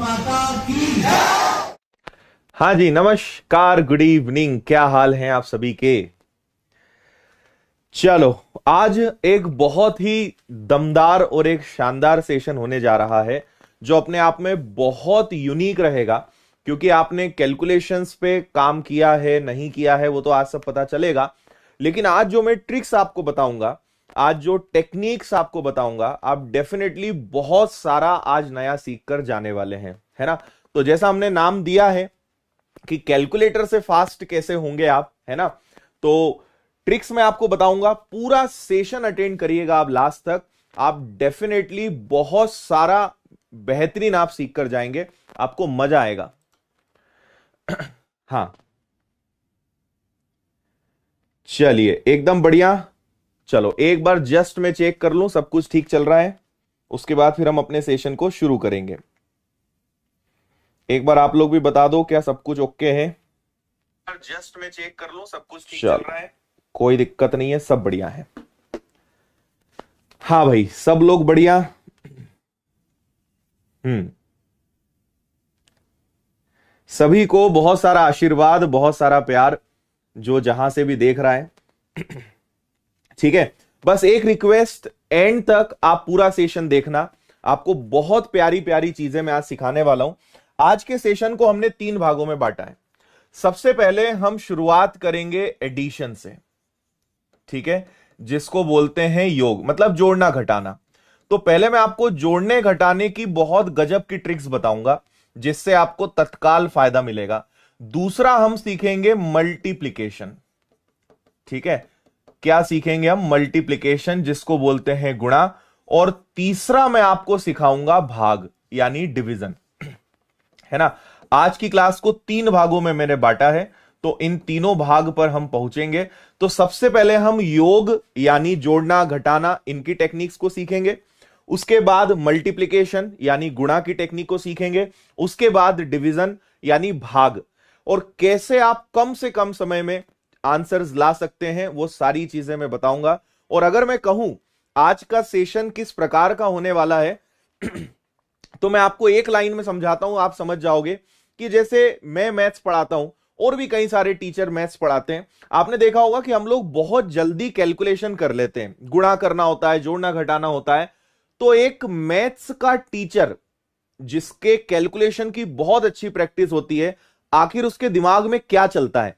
माता की। हाँ जी, नमस्कार, गुड इवनिंग। क्या हाल हैं आप सभी के। चलो, आज एक बहुत ही दमदार और एक शानदार सेशन होने जा रहा है जो अपने आप में बहुत यूनिक रहेगा, क्योंकि आपने कैलकुलेशंस पे काम किया है नहीं किया है वो तो आज सब पता चलेगा। लेकिन आज जो मैं ट्रिक्स आपको बताऊंगा, आज जो टेक्निक्स आपको बताऊंगा, आप डेफिनेटली बहुत सारा आज नया सीख कर जाने वाले हैं, है ना। तो जैसा हमने नाम दिया है कि कैलकुलेटर से फास्ट कैसे होंगे आप, है ना। तो ट्रिक्स मैं आपको बताऊंगा, पूरा सेशन अटेंड करिएगा आप लास्ट तक। आप डेफिनेटली बहुत सारा बेहतरीन आप सीख कर जाएंगे, आपको मजा आएगा। हाँ, चलिए, एकदम बढ़िया। चलो एक बार जस्ट मैं चेक कर लूं सब कुछ ठीक चल रहा है, उसके बाद फिर हम अपने सेशन को शुरू करेंगे। एक बार आप लोग भी बता दो क्या सब कुछ ओके है। जस्ट मैं चेक कर लूं सब कुछ ठीक चल रहा है, कोई दिक्कत नहीं है, सब बढ़िया है। हाँ भाई, सब लोग बढ़िया। सभी को बहुत सारा आशीर्वाद, बहुत सारा प्यार, जो जहां से भी देख रहा है। ठीक है, बस एक रिक्वेस्ट, एंड तक आप पूरा सेशन देखना। आपको बहुत प्यारी प्यारी चीजें मैं आज सिखाने वाला हूं। आज के सेशन को हमने 3 भागों में बांटा है। सबसे पहले हम शुरुआत करेंगे एडिशन से, ठीक है, जिसको बोलते हैं योग, मतलब जोड़ना घटाना। तो पहले मैं आपको जोड़ने घटाने की बहुत गजब की ट्रिक्स बताऊंगा जिससे आपको तत्काल फायदा मिलेगा। दूसरा हम सीखेंगे मल्टीप्लिकेशन, ठीक है, क्या सीखेंगे हम, मल्टीप्लिकेशन, जिसको बोलते हैं गुणा। और तीसरा मैं आपको सिखाऊंगा भाग, यानी डिवीजन, है ना। आज की क्लास को 3 भागों में मैंने बांटा है, तो इन तीनों भाग पर हम पहुंचेंगे। तो सबसे पहले हम योग यानी जोड़ना घटाना, इनकी टेक्निक्स को सीखेंगे। उसके बाद मल्टीप्लिकेशन यानी गुणा की टेक्निक को सीखेंगे। उसके बाद डिवीजन यानी भाग, और कैसे आप कम से कम समय में आंसर्स ला सकते हैं वो सारी चीजें मैं बताऊंगा। और अगर मैं कहूं आज का सेशन किस प्रकार का होने वाला है तो मैं आपको एक लाइन में समझाता हूं, आप समझ जाओगे कि जैसे मैं मैथ्स पढ़ाता हूं और भी कई सारे टीचर मैथ्स पढ़ाते हैं। आपने देखा होगा कि हम लोग बहुत जल्दी कैलकुलेशन कर लेते हैं, गुणा करना होता है, जोड़ना घटाना होता है। तो एक मैथ्स का टीचर जिसके कैलकुलेशन की बहुत अच्छी प्रैक्टिस होती है, आखिर उसके दिमाग में क्या चलता है,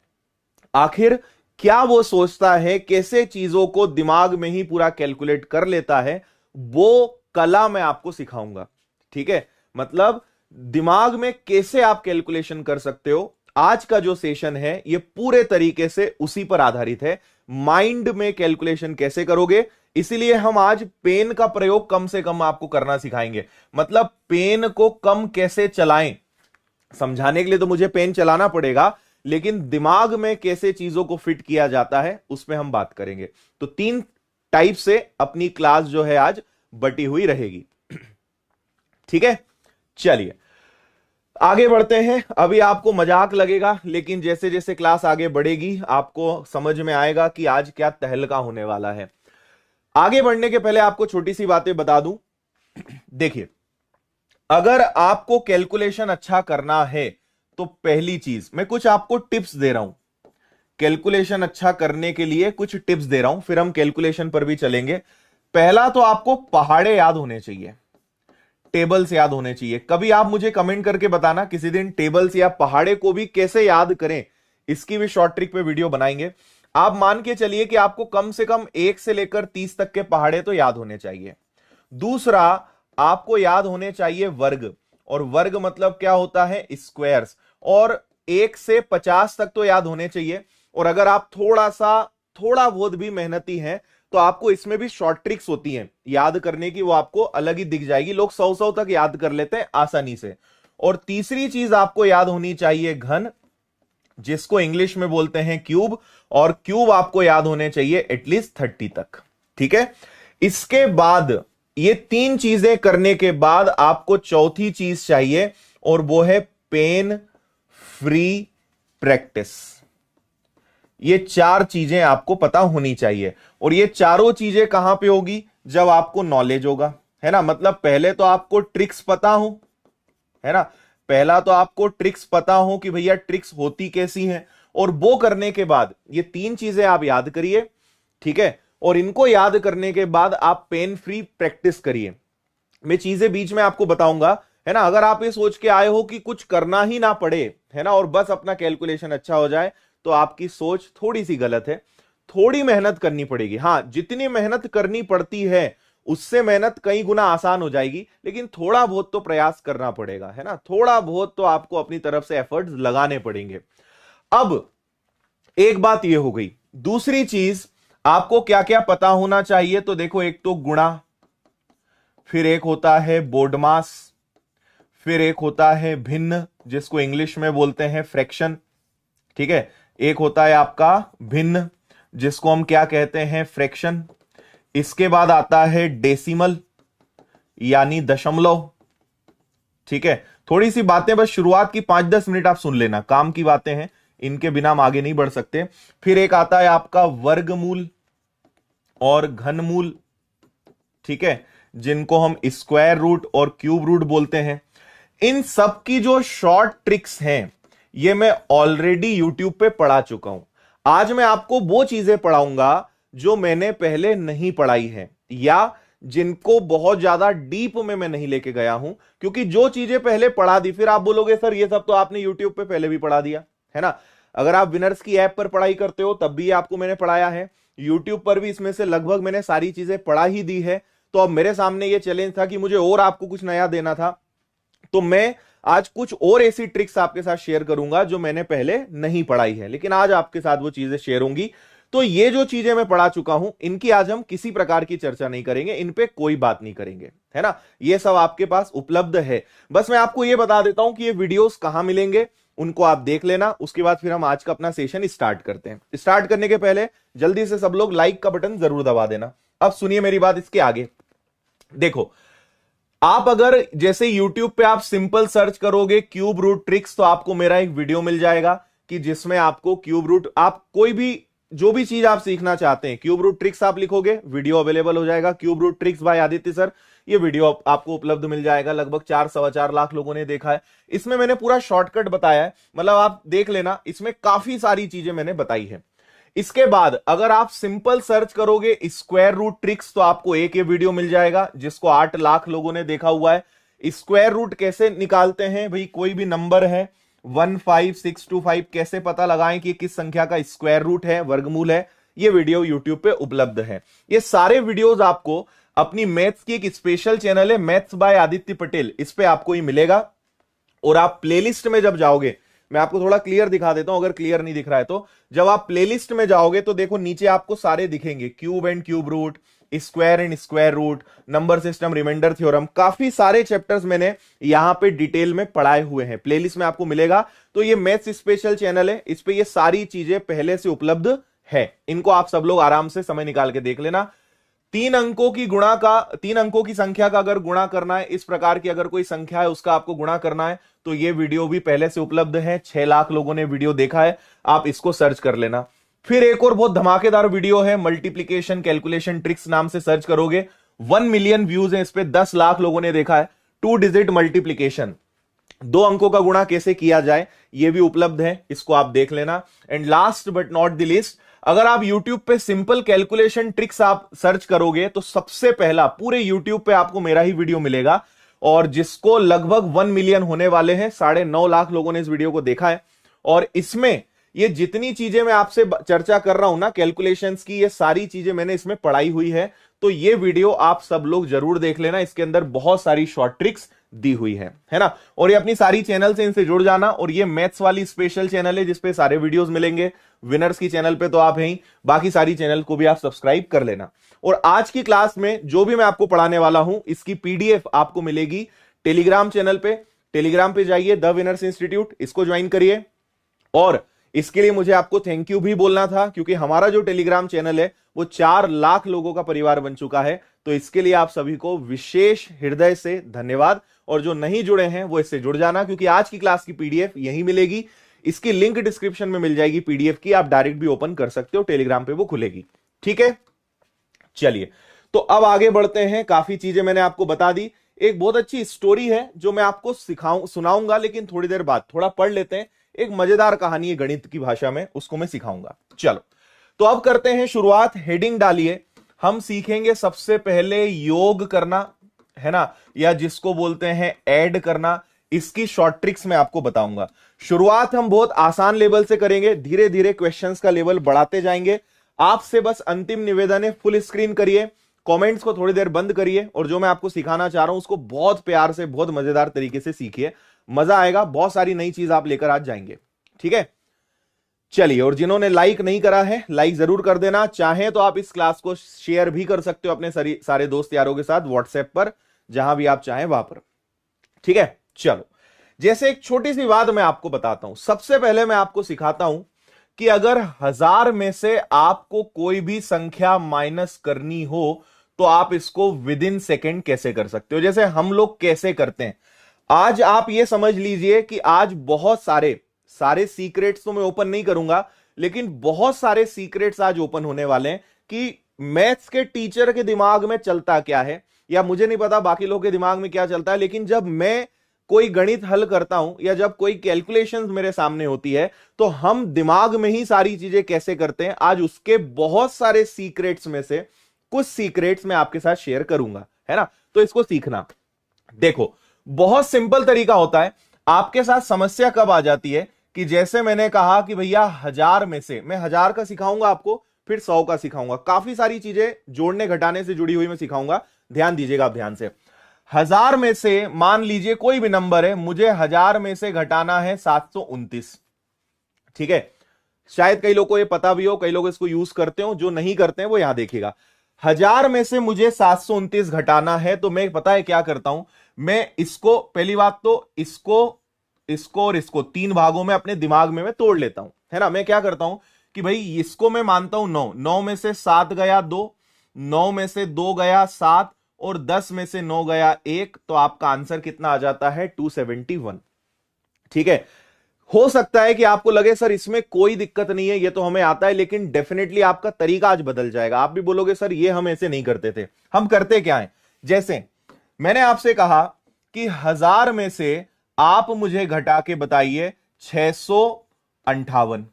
आखिर क्या वो सोचता है, कैसे चीजों को दिमाग में ही पूरा कैलकुलेट कर लेता है, वो कला मैं आपको सिखाऊंगा, ठीक है। मतलब दिमाग में कैसे आप कैलकुलेशन कर सकते हो, आज का जो सेशन है ये पूरे तरीके से उसी पर आधारित है। माइंड में कैलकुलेशन कैसे करोगे, इसीलिए हम आज पेन का प्रयोग कम से कम आपको करना सिखाएंगे। मतलब पेन को कम कैसे चलाएं, समझाने के लिए तो मुझे पेन चलाना पड़ेगा, लेकिन दिमाग में कैसे चीजों को फिट किया जाता है उसमें हम बात करेंगे। तो 3 टाइप से अपनी क्लास जो है आज बटी हुई रहेगी, ठीक है। चलिए आगे बढ़ते हैं। अभी आपको मजाक लगेगा, लेकिन जैसे जैसे क्लास आगे बढ़ेगी आपको समझ में आएगा कि आज क्या तहलका होने वाला है। आगे बढ़ने के पहले आपको छोटी सी बातें बता दूं। देखिए, अगर आपको कैलकुलेशन अच्छा करना है तो पहली चीज, मैं कुछ आपको टिप्स दे रहा हूं, कैलकुलेशन अच्छा करने के लिए कुछ टिप्स दे रहा हूं, फिर हम कैलकुलेशन पर भी चलेंगे। पहला तो आपको पहाड़े याद होने चाहिए, टेबल्स याद होने चाहिए। कभी आप मुझे कमेंट करके बताना किसी दिन टेबल्स या पहाड़े को भी कैसे याद करें, इसकी भी शॉर्ट ट्रिक पे वीडियो बनाएंगे। आप मान के चलिए कि आपको कम से कम 1 से लेकर 30 तक के पहाड़े तो याद होने चाहिए। दूसरा, आपको याद होने चाहिए वर्ग, और वर्ग मतलब क्या होता है, स्क्वायर्स। और 1 से 50 तक तो याद होने चाहिए। और अगर आप थोड़ा बहुत भी मेहनती हैं तो आपको इसमें भी शॉर्ट ट्रिक्स होती हैं याद करने की, वो आपको अलग ही दिख जाएगी। लोग 100 तक याद कर लेते हैं आसानी से। और तीसरी चीज आपको याद होनी चाहिए घन, जिसको इंग्लिश में बोलते हैं क्यूब, और क्यूब आपको याद होने चाहिए एटलीस्ट 30 तक, ठीक है। इसके बाद ये 3 चीजें करने के बाद आपको चौथी चीज चाहिए, और वो है पेन फ्री प्रैक्टिस। ये 4 चीजें आपको पता होनी चाहिए, और ये चारों चीजें कहां पे होगी, जब आपको नॉलेज होगा, है ना। मतलब पहले तो आपको ट्रिक्स पता हो, है ना। पहला तो आपको ट्रिक्स पता हो कि भैया ट्रिक्स होती कैसी हैं, और वो करने के बाद ये 3 चीजें आप याद करिए, ठीक है। और इनको याद करने के बाद आप पेन फ्री प्रैक्टिस करिए। मैं चीजें बीच में आपको बताऊंगा, है ना। अगर आप ये सोच के आए हो कि कुछ करना ही ना पड़े, है ना, और बस अपना कैलकुलेशन अच्छा हो जाए, तो आपकी सोच थोड़ी सी गलत है। थोड़ी मेहनत करनी पड़ेगी। हाँ, जितनी मेहनत करनी पड़ती है उससे मेहनत कई गुना आसान हो जाएगी, लेकिन थोड़ा बहुत तो प्रयास करना पड़ेगा, है ना। थोड़ा बहुत तो आपको अपनी तरफ से एफर्ट्स लगाने पड़ेंगे। अब एक बात यह हो गई। दूसरी चीज आपको क्या क्या पता होना चाहिए, तो देखो, एक तो गुणा, फिर एक होता है बोडमास, फिर एक होता है भिन्न, जिसको इंग्लिश में बोलते हैं फ्रैक्शन, ठीक है। एक होता है आपका भिन्न, जिसको हम क्या कहते हैं, फ्रैक्शन। इसके बाद आता है डेसिमल, यानी दशमलव, ठीक है। थोड़ी सी बातें बस शुरुआत की 5-10 मिनट आप सुन लेना, काम की बातें हैं, इनके बिना हम आगे नहीं बढ़ सकते। फिर एक आता है आपका वर्गमूल और घनमूल, ठीक है, जिनको हम स्क्वायर रूट और क्यूब रूट बोलते हैं। इन सब की जो शॉर्ट ट्रिक्स हैं, ये मैं ऑलरेडी यूट्यूब पे पढ़ा चुका हूं। आज मैं आपको वो चीजें पढ़ाऊंगा जो मैंने पहले नहीं पढ़ाई है, या जिनको बहुत ज्यादा डीप में मैं नहीं लेके गया हूं। क्योंकि जो चीजें पहले पढ़ा दी, फिर आप बोलोगे सर ये सब तो आपने यूट्यूब पे पहले भी पढ़ा दिया, है ना। अगर आप विनर्स की ऐप पर पढ़ाई करते हो तब भी आपको मैंने पढ़ाया है, यूट्यूब पर भी इसमें से लगभग मैंने सारी चीजें पढ़ा ही दी है। तो अब मेरे सामने ये चैलेंज था कि मुझे और आपको कुछ नया देना था, तो मैं आज कुछ और ऐसी ट्रिक्स आपके साथ शेयर करूंगा जो मैंने पहले नहीं पढ़ाई है, लेकिन आज आपके साथ वो चीजें शेयर होंगी। तो ये जो चीजें मैं पढ़ा चुका हूं, इनकी आज हम किसी प्रकार की चर्चा नहीं करेंगे, इन पे कोई बात नहीं करेंगे, है ना। ये सब आपके पास उपलब्ध है। बस मैं आपको ये बता देता हूं कि ये वीडियोस कहां मिलेंगे, उनको आप देख लेना। उसके बाद फिर हम आज का अपना सेशन स्टार्ट करते हैं। स्टार्ट करने के पहले जल्दी से सब लोग लाइक का बटन जरूर दबा देना। अब सुनिए मेरी बात इसके आगे। देखो, आप अगर जैसे YouTube पे आप सिंपल सर्च करोगे क्यूब रूट ट्रिक्स, तो आपको मेरा एक वीडियो मिल जाएगा कि जिसमें आपको क्यूब रूट, आप कोई भी जो भी चीज आप सीखना चाहते हैं, क्यूब रूट ट्रिक्स आप लिखोगे, वीडियो अवेलेबल हो जाएगा। Cube root tricks by Aditya sir, ये वीडियो आपको उपलब्ध मिल जाएगा। लगभग 4-4.25 लाख लोगों ने देखा है। इसमें मैंने पूरा शॉर्टकट बताया है, मतलब आप देख लेना, इसमें काफी सारी चीजें मैंने बताई है। इसके बाद अगर आप सिंपल सर्च करोगे स्क्वायर रूट ट्रिक्स, तो आपको एक ये वीडियो मिल जाएगा जिसको 8 लाख लोगों ने देखा हुआ है। स्क्वायर रूट कैसे निकालते हैं भाई, कोई भी नंबर है 15625, कैसे पता लगाएं कि किस संख्या का स्क्वायर रूट है, वर्गमूल है, ये वीडियो यूट्यूब पे उपलब्ध है। ये सारे वीडियोस आपको अपनी मैथ्स की एक स्पेशल चैनल है मैथ्स बाय आदित्य पटेल, इस पे आपको ये मिलेगा। और आप प्लेलिस्ट में जब जाओगे, मैं आपको थोड़ा क्लियर दिखा देता हूं अगर क्लियर नहीं दिख रहा है तो। जब आप प्लेलिस्ट में जाओगे तो देखो नीचे आपको सारे दिखेंगे, cube and cube root, square and square root, number system, reminder theorem, काफी सारे चैप्टर्स मैंने यहां पे डिटेल में पढ़ाए हुए हैं, प्लेलिस्ट में आपको मिलेगा। तो ये मैथ्स स्पेशल चैनल है, इस पे ये सारी चीजें पहले से उपलब्ध है। इनको आप सब लोग आराम से समय निकाल के देख लेना। 3 अंकों की संख्या का अगर गुणा करना है, इस प्रकार की अगर कोई संख्या है उसका आपको गुणा करना है, तो ये वीडियो भी पहले से उपलब्ध है। 6 लाख लोगों ने वीडियो देखा है, आप इसको सर्च कर लेना। फिर एक और बहुत धमाकेदार वीडियो है मल्टीप्लीकेशन कैलकुलेशन ट्रिक्स नाम से सर्च करोगे, 1 मिलियन व्यूज है इस पे, 10 लाख लोगों ने देखा है। 2 डिजिट मल्टीप्लीकेशन, 2 अंकों का गुणा कैसे किया जाए, ये भी उपलब्ध है, इसको आप देख लेना। And last but not the list, अगर आप YouTube पे सिंपल कैलकुलेशन ट्रिक्स आप सर्च करोगे, तो सबसे पहला पूरे YouTube पे आपको मेरा ही वीडियो मिलेगा, और जिसको लगभग 1 मिलियन होने वाले हैं। 9.5 लाख लोगों ने इस वीडियो को देखा है। और इसमें ये जितनी चीजें मैं आपसे चर्चा कर रहा हूं ना कैलकुलेशंस की, ये सारी चीजें मैंने इसमें पढ़ाई हुई है। तो ये वीडियो आप सब लोग जरूर देख लेना, इसके अंदर बहुत सारी शॉर्ट ट्रिक्स दी हुई है ना। और ये अपनी सारी चैनल से इनसे जुड़ जाना। और ये मैथ्स वाली स्पेशल चैनल है जिसपे सारे वीडियोस मिलेंगे। विनर्स की चैनल पे तो आप हैं ही, बाकी सारी चैनल को भी आप सब्सक्राइब कर लेना। और आज की क्लास में जो भी मैं आपको पढ़ाने वाला हूं, इसकी पीडीएफ आपको मिलेगी टेलीग्राम चैनल पे। टेलीग्राम पे जाइए, द विनर्स इंस्टीट्यूट, इसको ज्वाइन करिए। और इसके लिए मुझे आपको थैंक यू भी बोलना था, क्योंकि हमारा जो टेलीग्राम चैनल है वो 4 लाख लोगों का परिवार बन चुका है। तो इसके लिए आप सभी को विशेष हृदय से धन्यवाद। और जो नहीं जुड़े हैं वो इससे जुड़ जाना, क्योंकि आज की क्लास की पीडीएफ यही मिलेगी। इसकी लिंक डिस्क्रिप्शन में मिल जाएगी पीडीएफ की, आप डायरेक्ट भी ओपन कर सकते हो, टेलीग्राम पे वो खुलेगी, ठीक है। चलिए, तो अब आगे बढ़ते हैं। काफी चीजें मैंने आपको बता दी। एक बहुत अच्छी स्टोरी है जो मैं आपको सुनाऊंगा, लेकिन थोड़ी देर बाद। थोड़ा पढ़ लेते हैं, एक मजेदार कहानी है गणित की भाषा में, उसको मैं सिखाऊंगा। चलो तो अब करते हैं शुरुआत। हेडिंग डालिए। हम सीखेंगे सबसे पहले योग करना, है ना, या जिसको बोलते हैं ऐड करना। इसकी शॉर्ट ट्रिक्स मैं आपको बताऊंगा। शुरुआत हम बहुत आसान लेवल से करेंगे, धीरे धीरे क्वेश्चंस का लेवल बढ़ाते जाएंगे। आपसे बस अंतिम निवेदन है, फुल स्क्रीन करिए, कमेंट्स को थोड़ी देर बंद करिए, और जो मैं आपको सिखाना चाह रहा हूं उसको बहुत प्यार से, बहुत मजेदार तरीके से सीखिए। मजा आएगा, बहुत सारी नई चीज आप लेकर आज जाएंगे। ठीक है, चलिए। और जिन्होंने लाइक नहीं करा है, लाइक जरूर कर देना। चाहे तो आप इस क्लास को शेयर भी कर सकते हो अपने सारे दोस्त यारों के साथ, व्हाट्सएप पर, जहां भी आप चाहें वहां पर। ठीक है, चलो। जैसे एक छोटी सी बात मैं आपको बताता हूं। सबसे पहले मैं आपको सिखाता हूं कि अगर 1000 में से आपको कोई भी संख्या माइनस करनी हो तो आप इसको विद इन सेकेंड कैसे कर सकते हो। जैसे हम लोग कैसे करते हैं, आज आप ये समझ लीजिए कि आज बहुत सारे सीक्रेट्स तो मैं ओपन नहीं करूंगा, लेकिन बहुत सारे सीक्रेट्स आज ओपन होने वाले हैं कि मैथ्स के टीचर के दिमाग में चलता क्या है, या मुझे नहीं पता बाकी लोगों के दिमाग में क्या चलता है, लेकिन जब मैं कोई गणित हल करता हूं या जब कोई कैलकुलेशंस मेरे सामने होती है तो हम दिमाग में ही सारी चीजें कैसे करते हैं। आज उसके बहुत सारे सीक्रेट्स में से कुछ सीक्रेट्स मैं आपके साथ शेयर करूंगा, है ना। तो इसको सीखना। देखो, बहुत सिंपल तरीका होता है। आपके साथ समस्या कब आ जाती है कि जैसे मैंने कहा कि भैया 1000 में से, मैं 1000 का सिखाऊंगा आपको, फिर 100 का सिखाऊंगा, काफी सारी चीजें जोड़ने घटाने से जुड़ी हुई मैं सिखाऊंगा। ध्यान दीजिएगा आप, ध्यान से। 1000 में से मान लीजिए कोई भी नंबर है, मुझे 1000 में से घटाना है 729। ठीक है, शायद कई लोगों को ये पता भी हो, कई लोग इसको यूज करते हो, जो नहीं करते हैं वो यहां देखिएगा। 1000 में से मुझे 729 घटाना है, तो मैं पता है क्या करता हूं, मैं इसको, पहली बात तो इसको और इसको 3 भागों में अपने दिमाग में मैं तोड़ लेता हूं, है ना। मैं क्या करता हूं कि भाई इसको मैं मानता हूं 9, 9 में से 7 गया 2, 9 में से 2 गया 7, और 10 में से 9 गया 1, तो आपका आंसर कितना आ जाता है 271। ठीक है, हो सकता है कि आपको लगे सर इसमें कोई दिक्कत नहीं है, ये तो हमें आता है, लेकिन डेफिनेटली आपका तरीका आज बदल जाएगा। आप भी बोलोगे सर ये हम ऐसे नहीं करते थे। हम करते क्या है, जैसे मैंने आपसे कहा कि 1000 में से आप मुझे घटा के बताइए 658।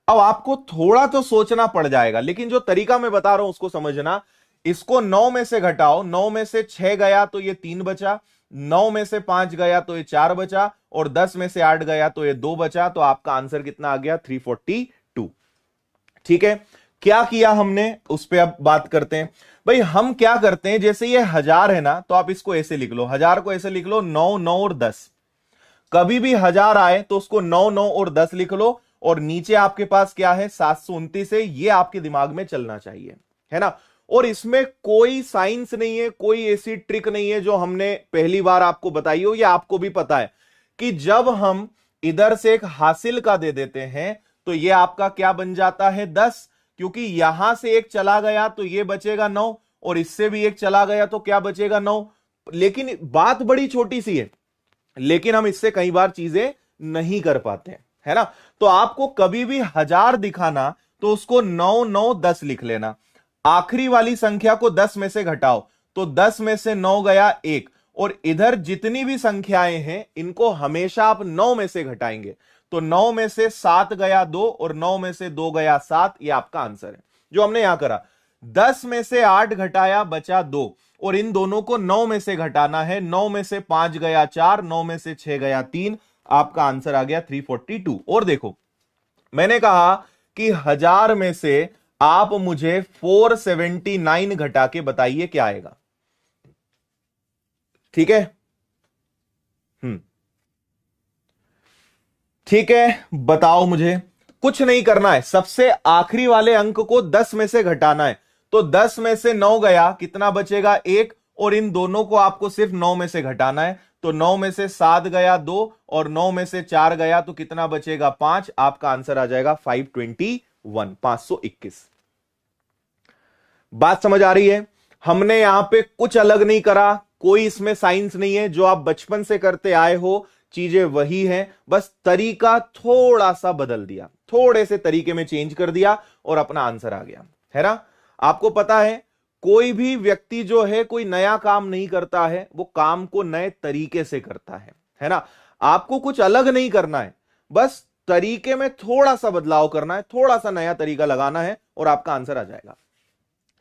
अब आपको थोड़ा तो सोचना पड़ जाएगा, लेकिन जो तरीका मैं बता रहा हूं उसको समझना। इसको 9 में से घटाओ, 9 में से 6 गया तो ये 3 बचा, 9 में से 5 गया तो ये 4 बचा, और 10 में से 8 गया तो ये 2 बचा, तो आपका आंसर कितना आ गया 342। ठीक है, क्या किया हमने उस पर अब बात करते हैं। भाई हम क्या करते हैं, जैसे ये 1000 है ना, तो आप इसको ऐसे लिख लो, 1000 को ऐसे लिख लो 9, 9 और 10। कभी भी 1000 आए तो उसको 9, 9 और 10 लिख लो, और नीचे आपके पास क्या है 729 है, ये आपके दिमाग में चलना चाहिए, है ना। और इसमें कोई साइंस नहीं है, कोई ऐसी ट्रिक नहीं है जो हमने पहली बार आपको बताई हो, या आपको भी पता है कि जब हम इधर से एक हासिल का दे देते हैं तो ये आपका क्या बन जाता है 10, क्योंकि यहां से एक चला गया तो ये बचेगा 9, और इससे भी एक चला गया तो क्या बचेगा 9। लेकिन बात बड़ी छोटी सी है, लेकिन हम इससे कई बार चीजें नहीं कर पाते हैं, है ना। तो आपको कभी भी 1000 दिखाना तो उसको 9, 9, 10 लिख लेना। आखिरी वाली संख्या को 10 में से घटाओ, तो 10 में से 9 गया 1, और इधर जितनी भी संख्याएं हैं इनको हमेशा आप 9 में से घटाएंगे, तो 9 में से 7 गया 2, और 9 में से 2 गया 7, ये आपका आंसर है जो हमने यहां करा। 10 में से 8 घटाया बचा 2, और इन दोनों को 9 में से घटाना है, 9 में से 5 गया 4, 9 में से 6 गया 3, आपका आंसर आ गया 342। और देखो मैंने कहा कि 1000 में से आप मुझे 479 घटा के बताइए क्या आएगा। ठीक है, ठीक है, बताओ मुझे। कुछ नहीं करना है, सबसे आखिरी वाले अंक को 10 में से घटाना है, तो 10 में से 9 गया, कितना बचेगा 1, और इन दोनों को आपको सिर्फ 9 में से घटाना है, तो 9 में से 7 गया 2, और 9 में से 4 गया तो कितना बचेगा 5, आपका आंसर आ जाएगा 521। बात समझ आ रही है। हमने यहां पे कुछ अलग नहीं करा, कोई इसमें साइंस नहीं है, जो आप बचपन से करते आए हो चीजें वही हैं, बस तरीका थोड़ा सा बदल दिया, थोड़े से तरीके में चेंज कर दिया और अपना आंसर आ गया, है ना। आपको पता है कोई भी व्यक्ति जो है कोई नया काम नहीं करता है, वो काम को नए तरीके से करता है ना। आपको कुछ अलग नहीं करना है, बस तरीके में थोड़ा सा बदलाव करना है, थोड़ा सा नया तरीका लगाना है और आपका आंसर आ जाएगा।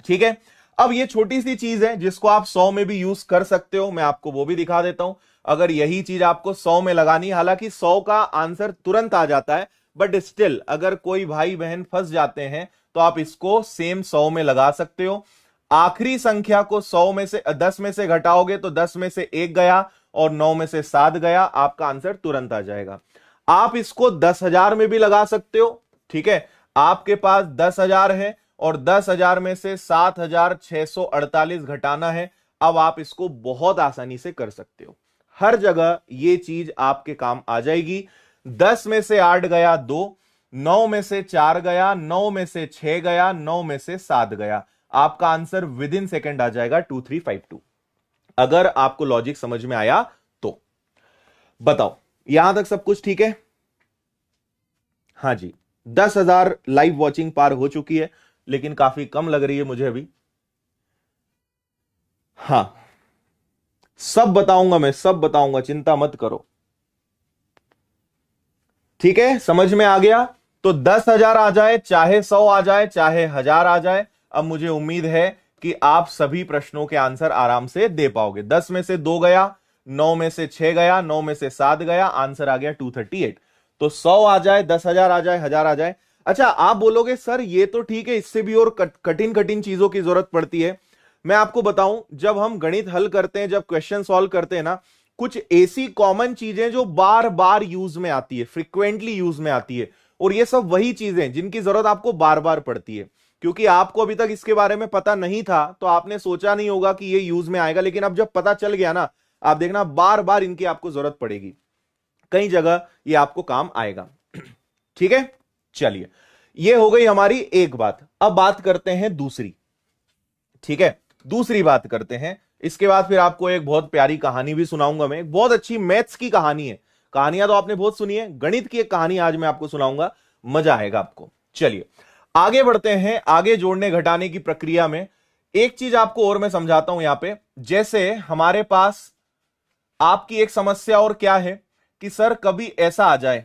ठीक है, अब ये छोटी सी चीज है जिसको आप 100 में भी यूज कर सकते हो, मैं आपको वो भी दिखा देता हूं। अगर यही चीज आपको 100 में लगानी, हालांकि 100 का आंसर तुरंत आ जाता है, बट स्टिल अगर कोई भाई बहन फंस जाते हैं तो आप इसको सेम 100 में लगा सकते हो। आखिरी संख्या को 100 में से 10 में से घटाओगे तो 10 में से 1 गया और 9 में से 7 गया, आपका आंसर तुरंत आ जाएगा। आप इसको 10,000 में भी लगा सकते हो। ठीक है, आपके पास 10,000 है और 10,000 में से 7,648 घटाना है। अब आप इसको बहुत आसानी से कर सकते हो, हर जगह ये चीज आपके काम आ जाएगी। 10 में से 8 गया 2, 9 में से 4 गया, 9 में से 6 गया, 9 में से 7 गया, आपका आंसर विद इन सेकेंड आ जाएगा 2352। अगर आपको लॉजिक समझ में आया तो बताओ, यहां तक सब कुछ ठीक है? हाँ जी, 10,000 लाइव वॉचिंग पार हो चुकी है, लेकिन काफी कम लग रही है मुझे अभी। हां, सब बताऊंगा, मैं सब बताऊंगा, चिंता मत करो। ठीक है, समझ में आ गया? तो 10,000 आ जाए, चाहे 100 आ जाए, चाहे 1,000 आ जाए, अब मुझे उम्मीद है कि आप सभी प्रश्नों के आंसर आराम से दे पाओगे। 10 में से 2 गया, 9 में से 6 गया, 9 में से 7 गया, आंसर आ गया 238। तो 100 आ जाए, 10,000 आ जाए, 1,000 आ जाए। अच्छा, आप बोलोगे सर ये तो ठीक है, इससे भी और कठिन कठिन चीजों की जरूरत पड़ती है। मैं आपको बताऊं, जब हम गणित हल करते हैं, जब क्वेश्चन सॉल्व करते हैं ना, कुछ ऐसी कॉमन चीजें जो बार बार यूज में आती है, फ्रिक्वेंटली यूज में आती है, और ये सब वही चीजें जिनकी जरूरत आपको बार बार पड़ती है। क्योंकि आपको अभी तक इसके बारे में पता नहीं था तो आपने सोचा नहीं होगा कि ये यूज में आएगा, लेकिन अब जब पता चल गया ना, आप देखना बार बार इनकी आपको जरूरत पड़ेगी, कई जगह ये आपको काम आएगा। ठीक है, चलिए, ये हो गई हमारी एक बात। अब बात करते हैं दूसरी। ठीक है, दूसरी बात करते हैं, इसके बाद फिर आपको एक बहुत प्यारी कहानी भी सुनाऊंगा मैं, एक बहुत अच्छी मैथ्स की कहानी है। कहानियां तो आपने बहुत सुनी है, गणित की एक कहानी आज मैं आपको सुनाऊंगा, मजा आएगा आपको। चलिए आगे बढ़ते हैं। आगे जोड़ने घटाने की प्रक्रिया में एक चीज आपको और मैं समझाता हूं यहां पे। जैसे हमारे पास आपकी एक समस्या और क्या है कि सर कभी ऐसा आ जाए,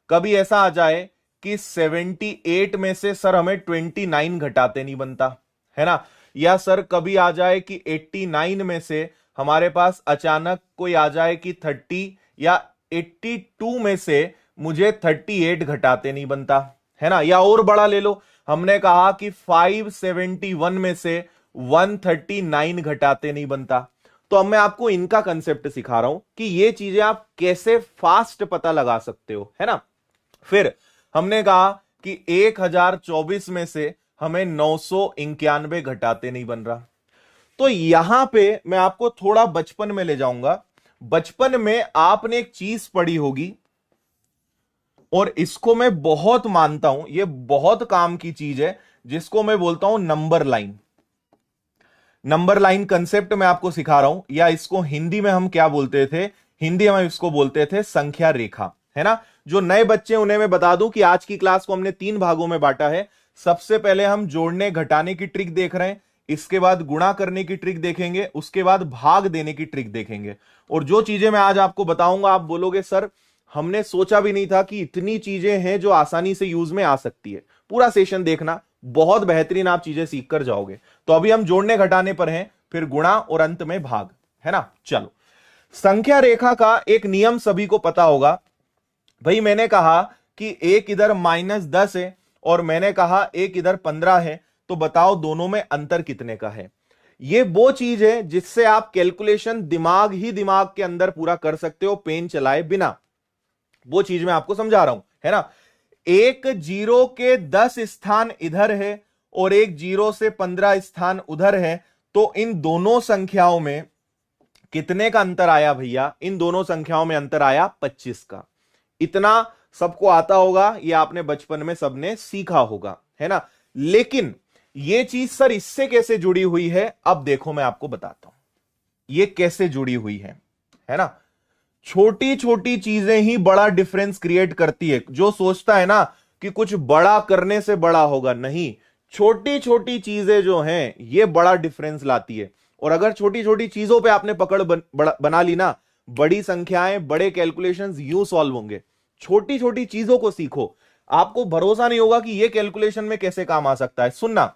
कभी ऐसा आ जाए कि 78 में से सर हमें 29 घटाते नहीं बनता, है ना। या सर कभी आ जाए कि 89 में से हमारे पास अचानक कोई आ जाए कि 30, या 82 में से मुझे 38 घटाते नहीं बनता, है ना। या और बड़ा ले लो, हमने कहा कि 571 में से 139 घटाते नहीं बनता। तो अब मैं आपको इनका कंसेप्ट सिखा रहा हूं कि ये चीजें आप कैसे फास्ट पता लगा सकते हो, है ना। फिर हमने कहा कि 1024 में से हमें 991 घटाते नहीं बन रहा। तो यहां पे मैं आपको थोड़ा बचपन में ले जाऊंगा। बचपन में आपने एक चीज पढ़ी होगी, और इसको मैं बहुत मानता हूं, ये बहुत काम की चीज है, जिसको मैं बोलता हूं number line. Number line concept मैं आपको सिखा रहा हूं, या इसको हिंदी में हम क्या बोलते थे, हिंदी में इसको बोलते थे संख्या रेखा, है ना। जो नए बच्चे उन्हें मैं बता दूं कि आज की क्लास को हमने 3 भागों में बांटा है। सबसे पहले हम जोड़ने घटाने की ट्रिक देख रहे हैं, इसके बाद गुणा करने की ट्रिक देखेंगे, उसके बाद भाग देने की ट्रिक देखेंगे। और जो चीजें मैं आज आपको बताऊंगा, आप बोलोगे सर हमने सोचा भी नहीं था कि इतनी चीजें हैं जो आसानी से यूज में आ सकती है। पूरा सेशन देखना, बहुत बेहतरीन आप चीजें सीख कर जाओगे। तो अभी हम जोड़ने घटाने पर हैं, फिर गुणा और अंत में भाग, है ना। चलो, संख्या रेखा का एक नियम सभी को पता होगा। भाई मैंने कहा कि एक इधर -10 है और मैंने कहा एक इधर 15 है, तो बताओ दोनों में अंतर कितने का है। ये वो चीज है जिससे आप कैलकुलेशन दिमाग ही दिमाग के अंदर पूरा कर सकते हो, पेन चलाए बिना। वो चीज मैं आपको समझा रहा हूं, है ना। एक 0 के 10 स्थान इधर है और एक 0 से 15 स्थान उधर है, तो इन दोनों संख्याओं में कितने का अंतर आया भैया? इन दोनों संख्याओं में अंतर आया 25 का। इतना सबको आता होगा, ये आपने बचपन में सबने सीखा होगा, है ना। लेकिन ये चीज सर इससे कैसे जुड़ी हुई है, अब देखो मैं आपको बताता हूं ये कैसे जुड़ी हुई है ना। छोटी छोटी चीजें ही बड़ा डिफरेंस क्रिएट करती है। जो सोचता है ना कि कुछ बड़ा करने से बड़ा होगा, नहीं, छोटी छोटी चीजें जो हैं ये बड़ा डिफरेंस लाती है। और अगर छोटी छोटी चीजों पे आपने पकड़ बना ली ना, बड़ी संख्याएं, बड़े कैलकुलेशंस यूं सॉल्व होंगे। छोटी छोटी चीजों को सीखो, आपको भरोसा नहीं होगा कि ये कैलकुलेशन में कैसे काम आ सकता है। सुनना,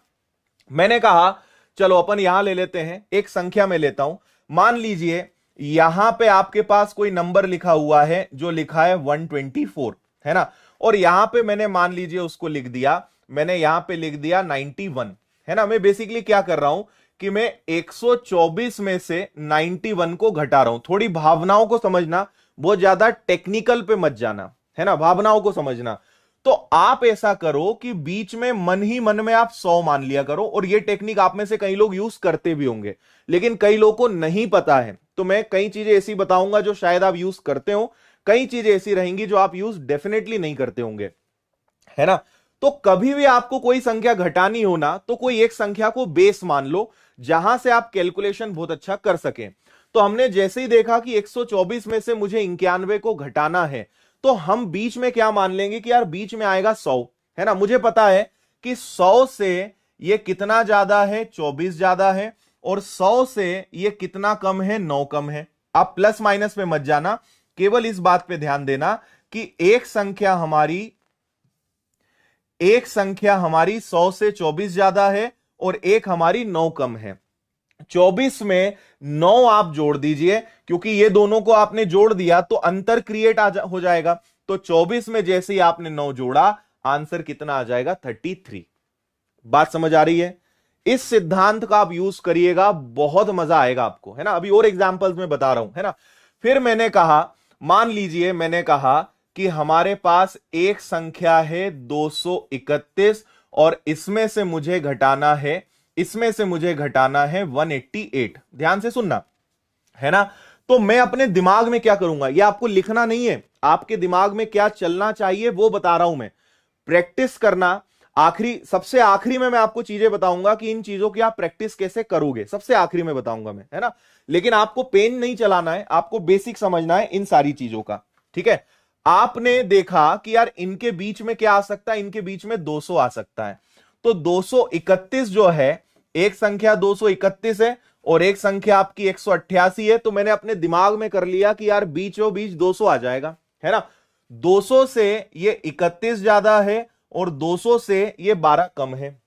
मैंने कहा चलो अपन यहां ले लेते हैं, एक संख्या में लेता हूं। मान लीजिए यहां पे आपके पास कोई नंबर लिखा हुआ है जो लिखा है 124, है ना, और यहां पे मैंने मान लीजिए उसको लिख दिया, मैंने यहां पे लिख दिया 91, है ना। मैं बेसिकली क्या कर रहा हूं कि मैं 124 में से 91 को घटा रहा हूं। थोड़ी भावनाओं को समझना, बहुत ज्यादा टेक्निकल पे मत जाना, है ना, भावनाओं को समझना। तो आप ऐसा करो कि बीच में मन ही मन में आप 100 मान लिया करो, और ये टेक्निक आप में से कई लोग यूज करते भी होंगे, लेकिन कई लोगों को नहीं पता है। तो मैं कई चीजें ऐसी बताऊंगा जो शायद आप यूज करते हो, कई चीजें ऐसी रहेंगी जो आप यूज डेफिनेटली नहीं करते होंगे, है ना। तो कभी भी आपको कोई संख्या घटानी हो ना, तो कोई एक संख्या को बेस मान लो जहां से आप कैलकुलेशन बहुत अच्छा कर सकें। तो हमने जैसे ही देखा कि 124 में से मुझे 91 को घटाना है, तो हम बीच में क्या मान लेंगे कि यार बीच में आएगा 100, है ना। मुझे पता है कि 100 से ये कितना ज्यादा है, 24 ज्यादा है, और 100 से ये कितना कम है, 9 कम है। आप प्लस माइनस में मत जाना, केवल इस बात पे ध्यान देना कि एक संख्या हमारी 100 से 24 ज्यादा है और एक हमारी 9 कम है। 24 में 9 आप जोड़ दीजिए, क्योंकि ये दोनों को आपने जोड़ दिया तो अंतर क्रिएट हो जाएगा। तो 24 में जैसे ही आपने 9 जोड़ा, आंसर कितना आ जाएगा, 33। बात समझ आ रही है? इस सिद्धांत का आप यूज करिएगा, बहुत मजा आएगा आपको, है ना। अभी और एग्जांपल्स में बता रहा हूं, है ना। फिर मैंने कहा, मान लीजिए मैंने कहा कि हमारे पास एक संख्या है 231, और इसमें से मुझे घटाना है 188। ध्यान से सुनना, है ना। तो मैं अपने दिमाग में क्या करूंगा, ये आपको लिखना नहीं है, आपके दिमाग में क्या चलना चाहिए वो बता रहा हूं मैं। प्रैक्टिस करना, सबसे आखिरी में मैं आपको चीजें बताऊंगा कि इन चीजों की आप प्रैक्टिस कैसे करोगे, सबसे आखिरी में बताऊंगा मैं, है ना। लेकिन आपको पेन नहीं चलाना है, आपको बेसिक समझना है इन सारी चीजों का, ठीक है। आपने देखा कि यार इनके बीच में क्या आ सकता है, इनके बीच में 200 आ सकता है। तो 231 जो है, एक संख्या 231 है और एक संख्या आपकी 188 है। तो मैंने अपने दिमाग में कर लिया कि यार बीचों बीच 200 आ जाएगा, है ना। 200 से ये 31 ज्यादा है और 200 से ये 12 कम है।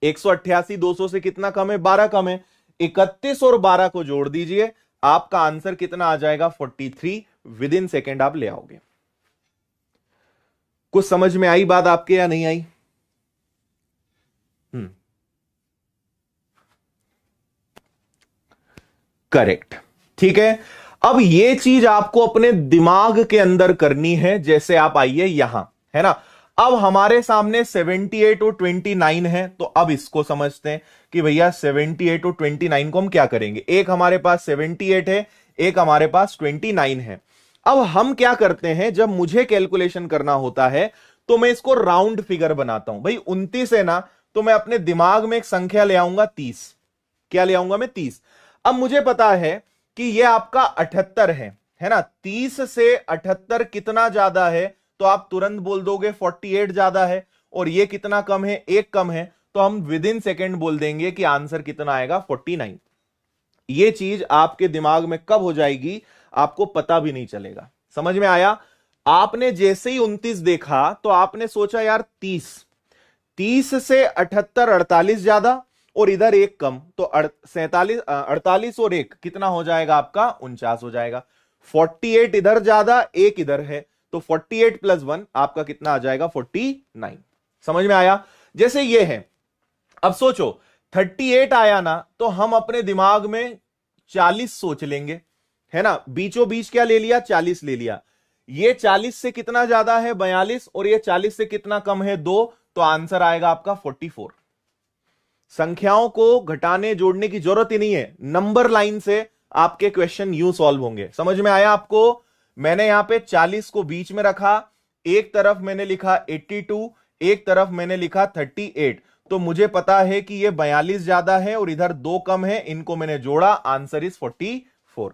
188 200 से कितना कम है, 12 कम है। 31 और 12 को जोड़ दीजिए, आपका आंसर कितना आ जाएगा, 43। विद इन सेकेंड आप ले आओगे। कुछ समझ में आई बात आपके या नहीं आई? करेक्ट, ठीक है। अब ये चीज आपको अपने दिमाग के अंदर करनी है। जैसे आप आइए यहां, है ना। अब हमारे सामने 78 और 29 है, तो अब इसको समझते हैं कि भैया 78 और 29 को हम क्या करेंगे। एक हमारे पास 78 है, एक हमारे पास 29 है। अब हम क्या करते हैं, जब मुझे कैलकुलेशन करना होता है तो मैं इसको राउंड फिगर बनाता हूं। भाई 29 है ना, तो मैं अपने दिमाग में एक संख्या ले आऊंगा 30। क्या ले आऊंगा मैं, 30। अब मुझे पता है कि यह आपका 78 है ना। 30 से 78 कितना ज्यादा है, तो आप तुरंत बोल दोगे 48 ज्यादा है, और ये कितना कम है, एक कम है। तो हम विद इन सेकेंड बोल देंगे कि आंसर कितना आएगा, 49। ये चीज आपके दिमाग में कब हो जाएगी, आपको पता भी नहीं चलेगा। समझ में आया? आपने जैसे ही 29 देखा तो आपने सोचा यार 30 से 78 48 ज्यादा और इधर एक कम, तो 48 और एक कितना हो जाएगा आपका, 49 हो जाएगा। 48 इधर ज्यादा, एक इधर है, तो 48 प्लस 1 आपका कितना आ जाएगा, 49। समझ में आया? जैसे ये है, अब सोचो 38 आया ना, तो हम अपने दिमाग में 40 सोच लेंगे, है ना। बीचों बीच क्या ले लिया, 40 ले लिया। ये 40 से कितना ज्यादा है, 42, और ये 40 से कितना कम है, 2, तो आंसर आएगा आपका 44। संख्याओं को घटाने जोड़ने की जरूरत ही नहीं है, नंबर लाइन से आपके क्वेश्चन यूं सॉल्व होंगे। समझ में आया आपको? मैंने यहां पे 40 को बीच में रखा, एक तरफ मैंने लिखा 82, एक तरफ मैंने लिखा 38। तो मुझे पता है कि ये 42 ज्यादा है और इधर 2 कम है, इनको मैंने जोड़ा, आंसर इज 44।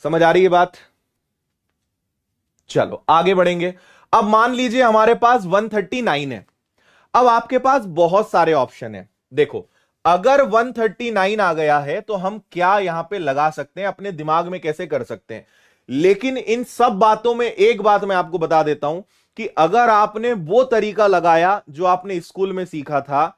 समझ आ रही है बात? चलो आगे बढ़ेंगे। अब मान लीजिए हमारे पास 139 है। अब आपके पास बहुत सारे ऑप्शन है। देखो, अगर 139 आ गया है तो हम क्या यहां पे लगा सकते हैं, अपने दिमाग में कैसे कर सकते हैं। लेकिन इन सब बातों में एक बात मैं आपको बता देता हूं कि अगर आपने वो तरीका लगाया जो आपने स्कूल में सीखा था,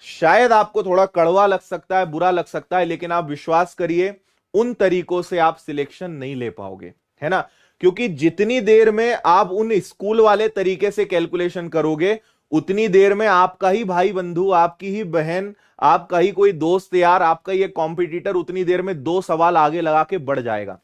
शायद आपको थोड़ा कड़वा लग सकता है, बुरा लग सकता है, लेकिन आप विश्वास करिए उन तरीकों से आप सिलेक्शन नहीं ले पाओगे, है ना। क्योंकि जितनी देर में आप उन स्कूल वाले तरीके से कैलकुलेशन करोगे, उतनी देर में आपका ही भाई बंधु, आपकी ही बहन, आपका ही कोई दोस्त यार, आपका ही एक कॉम्पिटिटर उतनी देर में 2 सवाल आगे लगा के बढ़ जाएगा,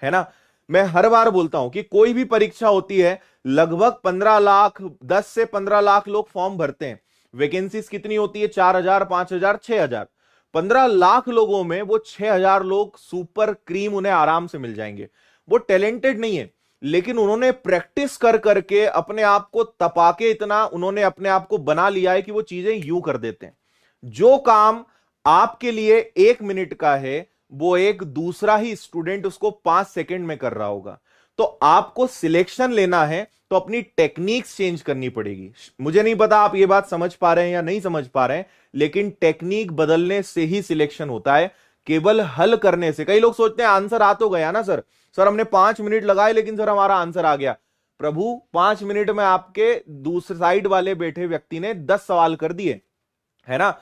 है ना। मैं हर बार बोलता हूं कि कोई भी परीक्षा होती है, लगभग 15 लाख, 10 से 15 लाख लोग फॉर्म भरते हैं। वैकेंसीज कितनी होती है? 4,000, 5,000, 6,000। 15 लाख लोगों में वो 6,000 लोग सुपर क्रीम उन्हें आराम से मिल जाएंगे। वो टैलेंटेड नहीं है, लेकिन उन्होंने प्रैक्टिस कर करके अपने आप को तपा के इतना उन्होंने अपने आप को बना लिया है कि वो चीजें यूं कर देते हैं। जो काम आपके लिए 1 मिनट का है, वो एक दूसरा ही स्टूडेंट उसको 5 सेकंड में कर रहा होगा। तो आपको सिलेक्शन लेना है तो अपनी टेक्निक्स चेंज करनी पड़ेगी। मुझे नहीं पता आप ये बात समझ पा रहे हैं या नहीं समझ पा रहे हैं, लेकिन टेक्निक बदलने से ही सिलेक्शन होता है, केवल हल करने से। कई लोग सोचते हैं आंसर आ तो गया ना सर, सर हमने 5 मिनट लगाए लेकिन सर हमारा आंसर आ गया। प्रभु, 5 मिनट में आपके दूसरे साइड वाले बैठे व्यक्ति ने 10 सवाल कर दिए, है ना।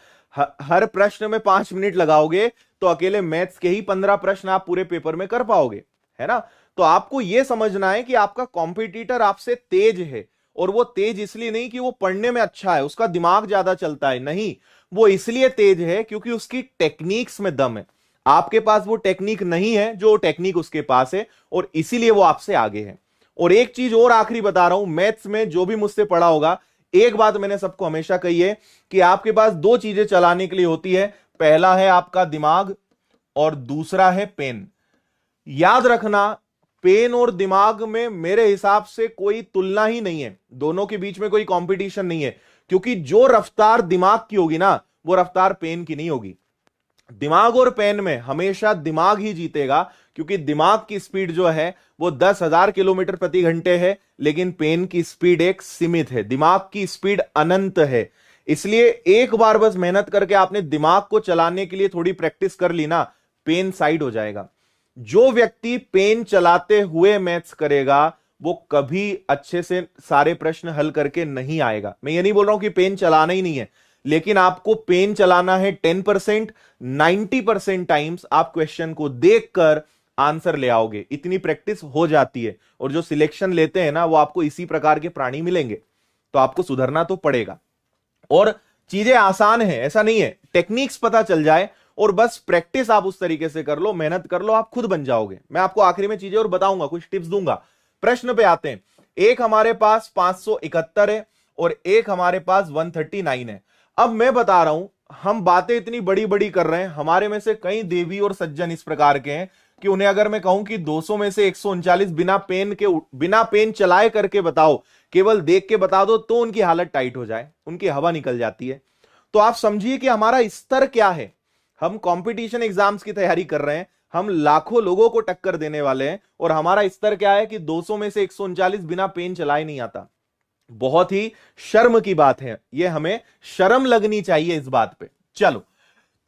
हर प्रश्न में 5 मिनट लगाओगे तो अकेले मैथ्स के ही 15 प्रश्न आप पूरे पेपर में कर पाओगे, है ना। तो आपको यह समझना है कि आपका कॉम्पिटिटर आपसे तेज है, और वो तेज इसलिए नहीं कि वो पढ़ने में अच्छा है, उसका दिमाग ज्यादा चलता है, नहीं, वो इसलिए तेज है क्योंकि उसकी टेक्निक्स में दम है। आपके पास वो टेक्निक नहीं है जो टेक्निक उसके पास है, और इसीलिए वो आपसे आगे है। और एक चीज और आखिरी बता रहा हूं, मैथ्स में जो भी मुझसे पढ़ा होगा, एक बात मैंने सबको हमेशा कही है कि आपके पास 2 चीजें चलाने के लिए होती है। पहला है आपका दिमाग और दूसरा है पेन। याद रखना, पेन और दिमाग में मेरे हिसाब से कोई तुलना ही नहीं है, दोनों के बीच में कोई कंपटीशन नहीं है। क्योंकि जो रफ्तार दिमाग की होगी ना, वो रफ्तार पेन की नहीं होगी। दिमाग और पेन में हमेशा दिमाग ही जीतेगा, क्योंकि दिमाग की स्पीड जो है वो 10,000 किलोमीटर प्रति घंटे है, लेकिन पेन की स्पीड एक सीमित है, दिमाग की स्पीड अनंत है। इसलिए एक बार बस मेहनत करके आपने दिमाग को चलाने के लिए थोड़ी प्रैक्टिस कर ली ना, पेन साइड हो जाएगा। जो व्यक्ति पेन चलाते हुए मैथ्स करेगा, वो कभी अच्छे से सारे प्रश्न हल करके नहीं आएगा। मैं ये नहीं बोल रहा हूं कि पेन चलाना ही नहीं है, लेकिन आपको पेन चलाना है 10%, 90% टाइम्स आप क्वेश्चन को देखकर आंसर ले आओगे, इतनी प्रैक्टिस हो जाती है। और जो सिलेक्शन लेते हैं ना, वो आपको इसी प्रकार के प्राणी मिलेंगे। तो आपको सुधरना तो पड़ेगा, और चीजें आसान है ऐसा नहीं है, टेक्निक्स पता चल जाए और बस प्रैक्टिस आप उस तरीके से कर लो, मेहनत कर लो, आप खुद बन जाओगे। मैं आपको आखिरी में चीजें और बताऊंगा, कुछ टिप्स दूंगा। प्रश्न पे आते हैं। एक हमारे पास 571 है और एक हमारे पास 139 है। अब मैं बता रहा हूं, हम बातें इतनी बड़ी बड़ी कर रहे हैं, हमारे में से कई देवी और सज्जन इस प्रकार के हैं कि उन्हें अगर मैं कहूं कि 200 में से 139 बिना पेन चलाए करके बताओ, केवल देख के बता दो, तो उनकी हालत टाइट हो जाए, उनकी हवा निकल जाती है। तो आप समझिए कि हमारा स्तर क्या है। हम कंपटीशन एग्जाम्स की तैयारी कर रहे हैं, हम लाखों लोगों को टक्कर देने वाले हैं, और हमारा स्तर क्या है कि 200 में से 139 बिना पेन चलाए नहीं आता। बहुत ही शर्म की बात है, यह हमें शर्म लगनी चाहिए इस बात पे। चलो,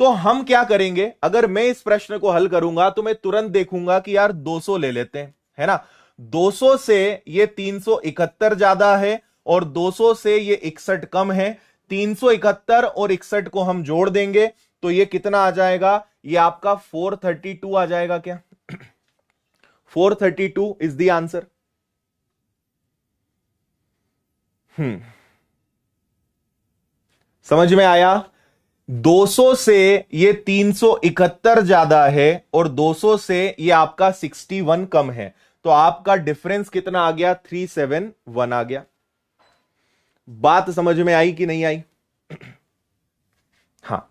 तो हम क्या करेंगे, अगर मैं इस प्रश्न को हल करूंगा तो मैं तुरंत देखूंगा कि यार 200 ले लेते हैं, है ना। 200 से ये 371 ज्यादा है और 200 से ये 61 कम है। 371 और 61 को हम जोड़ देंगे तो ये कितना आ जाएगा, ये आपका 432 आ जाएगा क्या? 432 इज द आंसर। समझ में आया? 200 से ये 371 ज्यादा है और 200 से ये आपका 61 कम है, तो आपका डिफरेंस कितना आ गया? 371 आ गया। बात समझ में आई कि नहीं आई? हाँ,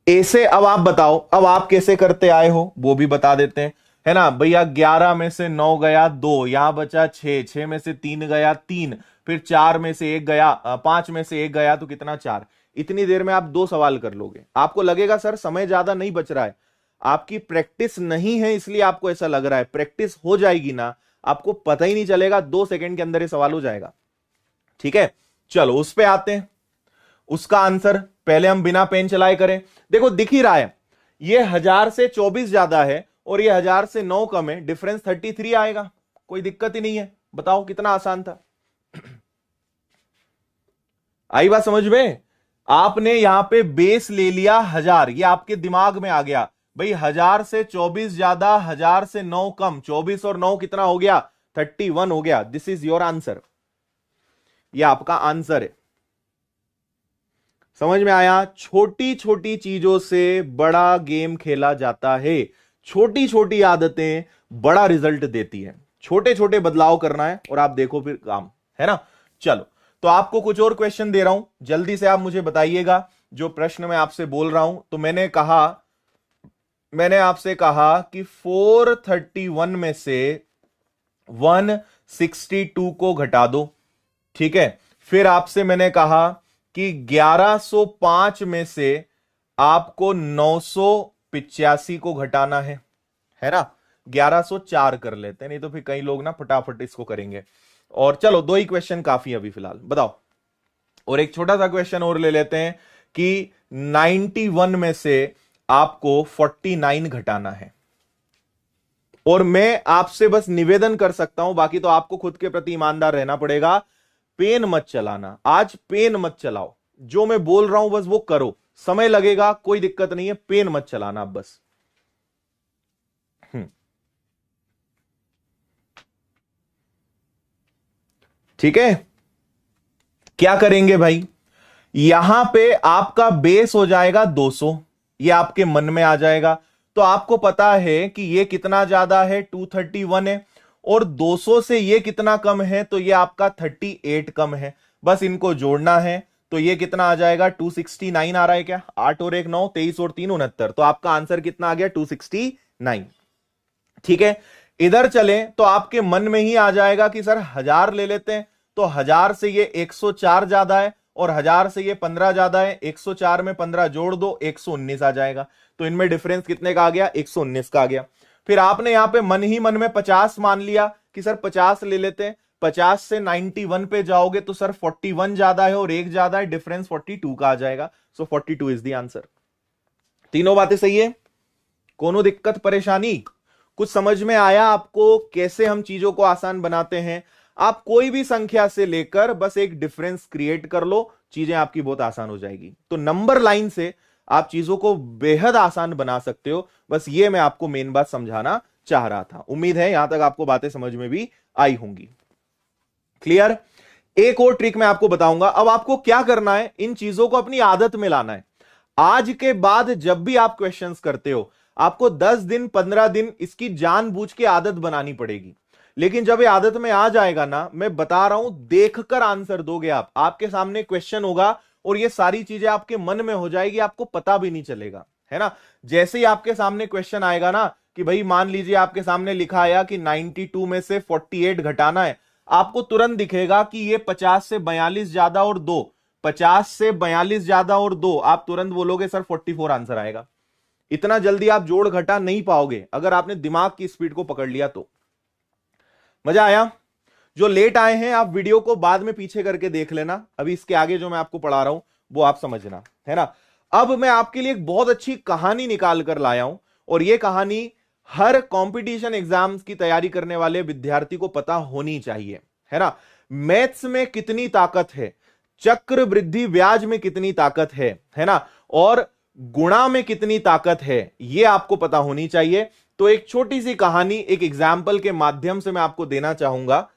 ऐसे अब आप बताओ, अब आप कैसे करते आए हो वो भी बता देते हैं, है ना भैया। 11 में से 9 गया 2, यहां बचा 6, 6 में से 3 गया 3, फिर 4 में से 1 गया, 5 में से 1 गया तो कितना? 4। इतनी देर में आप 2 सवाल कर लोगे। आपको लगेगा सर समय ज्यादा नहीं बच रहा है, आपकी प्रैक्टिस नहीं है इसलिए आपको ऐसा लग रहा है। प्रैक्टिस हो जाएगी ना, आपको पता ही नहीं चलेगा, 2 सेकंड के अंदर ये सवाल हो जाएगा। ठीक है, चलो उस पे आते हैं। उसका आंसर पहले हम बिना पेन चलाए करें। देखो दिख ही रहा है, ये 1000 से 24 ज्यादा है और ये 1000 से 9 कम है, डिफरेंस 33 आएगा, कोई दिक्कत ही नहीं है। बताओ कितना आसान था। आई बात समझ में? आपने यहां पे बेस ले लिया 1000, ये आपके दिमाग में आ गया भाई 1000 से 24 ज्यादा, 1000 से 9 कम, 24 और 9 कितना हो गया? 31 हो गया। दिस इज योर आंसर, ये आपका आंसर है। समझ में आया? छोटी छोटी चीजों से बड़ा गेम खेला जाता है। छोटी छोटी आदतें बड़ा रिजल्ट देती है। छोटे छोटे बदलाव करना है और आप देखो फिर काम, है ना? चलो, तो आपको कुछ और क्वेश्चन दे रहा हूं, जल्दी से आप मुझे बताइएगा जो प्रश्न मैं आपसे बोल रहा हूं। तो मैंने आपसे कहा कि 431 में से 162 को घटा दो, ठीक है। फिर आपसे मैंने कहा कि 1105 में से आपको 985 को घटाना है ना? 1104 कर लेते हैं, नहीं तो फिर कई लोग ना फटाफट इसको करेंगे। और चलो 2 ही क्वेश्चन काफी अभी फिलहाल, बताओ। और एक छोटा सा क्वेश्चन और ले लेते हैं कि 91 में से आपको 49 घटाना है। और मैं आपसे बस निवेदन कर सकता हूं, बाकी तो आपको खुद के प्रति ईमानदार रहना पड़ेगा। पेन मत चलाना, आज पेन मत चलाओ, जो मैं बोल रहा हूं बस वो करो। समय लगेगा, कोई दिक्कत नहीं है, पेन मत चलाना आप बस। ठीक है, क्या करेंगे भाई? यहां पे आपका बेस हो जाएगा 200, ये आपके मन में आ जाएगा। तो आपको पता है कि ये कितना ज्यादा है, 231 है, और 200 से ये कितना कम है, तो ये आपका 38 कम है। बस इनको जोड़ना है, तो ये कितना आ जाएगा? 269 आ रहा है क्या? 8 और 1 9, 23 और 3 69। तो आपका आंसर कितना आ गया? 269। ठीक है, इधर चले तो आपके मन में ही आ जाएगा कि सर 1000 ले लेते हैं। तो 1000 से ये 104 ज्यादा है और 1000 से ये 15 ज्यादा है। 104 में 15 जोड़ दो, 119 आ जाएगा। तो इनमें डिफरेंस कितने का आ गया? 119 का आ गया। फिर आपने यहां पे मन ही मन में 50 मान लिया कि सर 50 ले लेते हैं। 50 से 91 पे जाओगे तो सर 41 ज्यादा है और 1 ज्यादा है, डिफरेंस 42 का आ जाएगा। सो 42 इज द आंसर। तीनों बातें सही है? कोनो दिक्कत परेशानी? कुछ समझ में आया आपको कैसे हम चीजों को आसान बनाते हैं? आप कोई भी संख्या से लेकर बस एक डिफरेंस क्रिएट कर लो, चीजें आपकी बहुत आसान हो जाएगी। तो नंबर लाइन से आप चीजों को बेहद आसान बना सकते हो। बस ये मैं आपको मेन बात समझाना चाह रहा था। उम्मीद है यहां तक आपको बातें समझ में भी आई होंगी। क्लियर? एक और ट्रिक मैं आपको बताऊंगा। अब आपको क्या करना है, इन चीजों को अपनी आदत में लाना है। आज के बाद जब भी आप क्वेश्चंस करते हो, आपको 10 दिन 15 दिन इसकी जानबूझ के आदत बनानी पड़ेगी। लेकिन जब ये आदत में आ जाएगा ना, मैं बता रहा हूं, देखकर आंसर दोगे आप। आपके सामने क्वेश्चन होगा और ये सारी चीजें आपके मन में हो जाएगी, आपको पता भी नहीं चलेगा, है ना? जैसे ही आपके सामने क्वेश्चन आएगा ना कि भाई मान लीजिए आपके सामने लिखा आया कि 92 में से 48 घटाना है, आपको तुरंत दिखेगा कि ये 50 से 42 ज्यादा और 2, 50 से 42 ज्यादा और 2, आप तुरंत बोलोगे सर 44 आंसर आएगा। इतना जल्दी आप जोड़ घटा नहीं पाओगे अगर आपने दिमाग की स्पीड को पकड़ लिया तो। मजा आया? जो लेट आए हैं आप वीडियो को बाद में पीछे करके देख लेना, अभी इसके आगे जो मैं आपको पढ़ा रहा हूं वो आप समझना, है ना? अब मैं आपके लिए एक बहुत अच्छी कहानी निकाल कर लाया हूं और यह कहानी हर कंपटीशन एग्जाम्स की तैयारी करने वाले विद्यार्थी को पता होनी चाहिए, है ना? मैथ्स में कितनी ताकत है, चक्र वृद्धि ब्याज में कितनी ताकत है ना? और गुणा में कितनी ताकत है, यह आपको पता होनी चाहिए। तो एक छोटी सी कहानी एक एग्जाम्पल के माध्यम से मैं आपको देना चाहूंगा।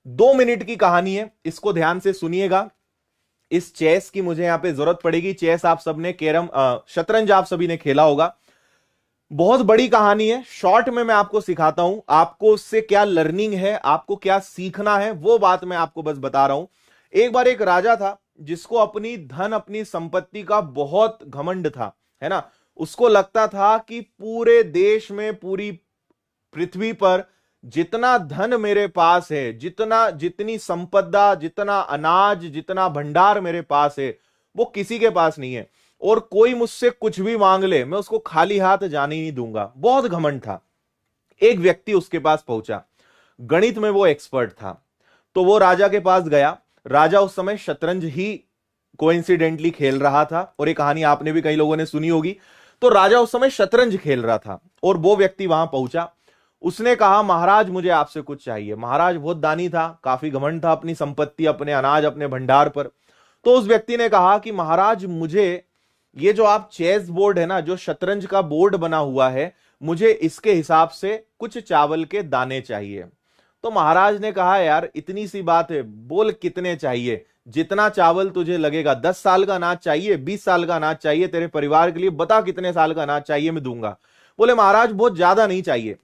2 मिनट की कहानी है, इसको ध्यान से सुनिएगा। इस चेस की मुझे यहां पे जरूरत पड़ेगी। चेस आप सबने, कैरम, शतरंज आप सभी ने खेला होगा। बहुत बड़ी कहानी है, शॉर्ट में मैं आपको सिखाता हूं। आपको उससे क्या लर्निंग है, आपको क्या सीखना है, वो बात मैं आपको बस बता रहा हूं। एक बार एक राजा था जिसको अपनी धन, अपनी संपत्ति का बहुत घमंड था, है ना? उसको लगता था कि पूरे देश में, पूरी पृथ्वी पर जितना धन मेरे पास है, जितनी संपदा, जितना अनाज, जितना भंडार मेरे पास है, वो किसी के पास नहीं है। और कोई मुझसे कुछ भी मांग ले, मैं उसको खाली हाथ जाने ही नहीं दूंगा। बहुत घमंड था। एक व्यक्ति उसके पास पहुंचा, गणित में वो एक्सपर्ट था। तो वो राजा के पास गया। राजा उस समय शतरंज ही कोइंसिडेंटली खेल रहा था, और ये कहानी आपने भी कई लोगों ने सुनी होगी। तो राजा उस समय शतरंज खेल रहा था और वो व्यक्ति वहां पहुंचा। उसने कहा, महाराज मुझे आपसे कुछ चाहिए। महाराज बहुत दानी था, काफी घमंड था अपनी संपत्ति, अपने अनाज, अपने भंडार पर। तो उस व्यक्ति ने कहा कि महाराज मुझे ये जो आप चेस बोर्ड है ना, जो शतरंज का बोर्ड बना हुआ है, मुझे इसके हिसाब से कुछ चावल के दाने चाहिए। तो महाराज ने कहा, यार इतनी सी बात है, बोल कितने चाहिए, जितना चावल तुझे लगेगा। 10 साल का अनाज चाहिए, 20 साल का अनाज चाहिए तेरे परिवार के लिए, बता कितने साल का अनाज चाहिए, मैं दूंगा। बोले महाराज बहुत ज्यादा नहीं चाहिए,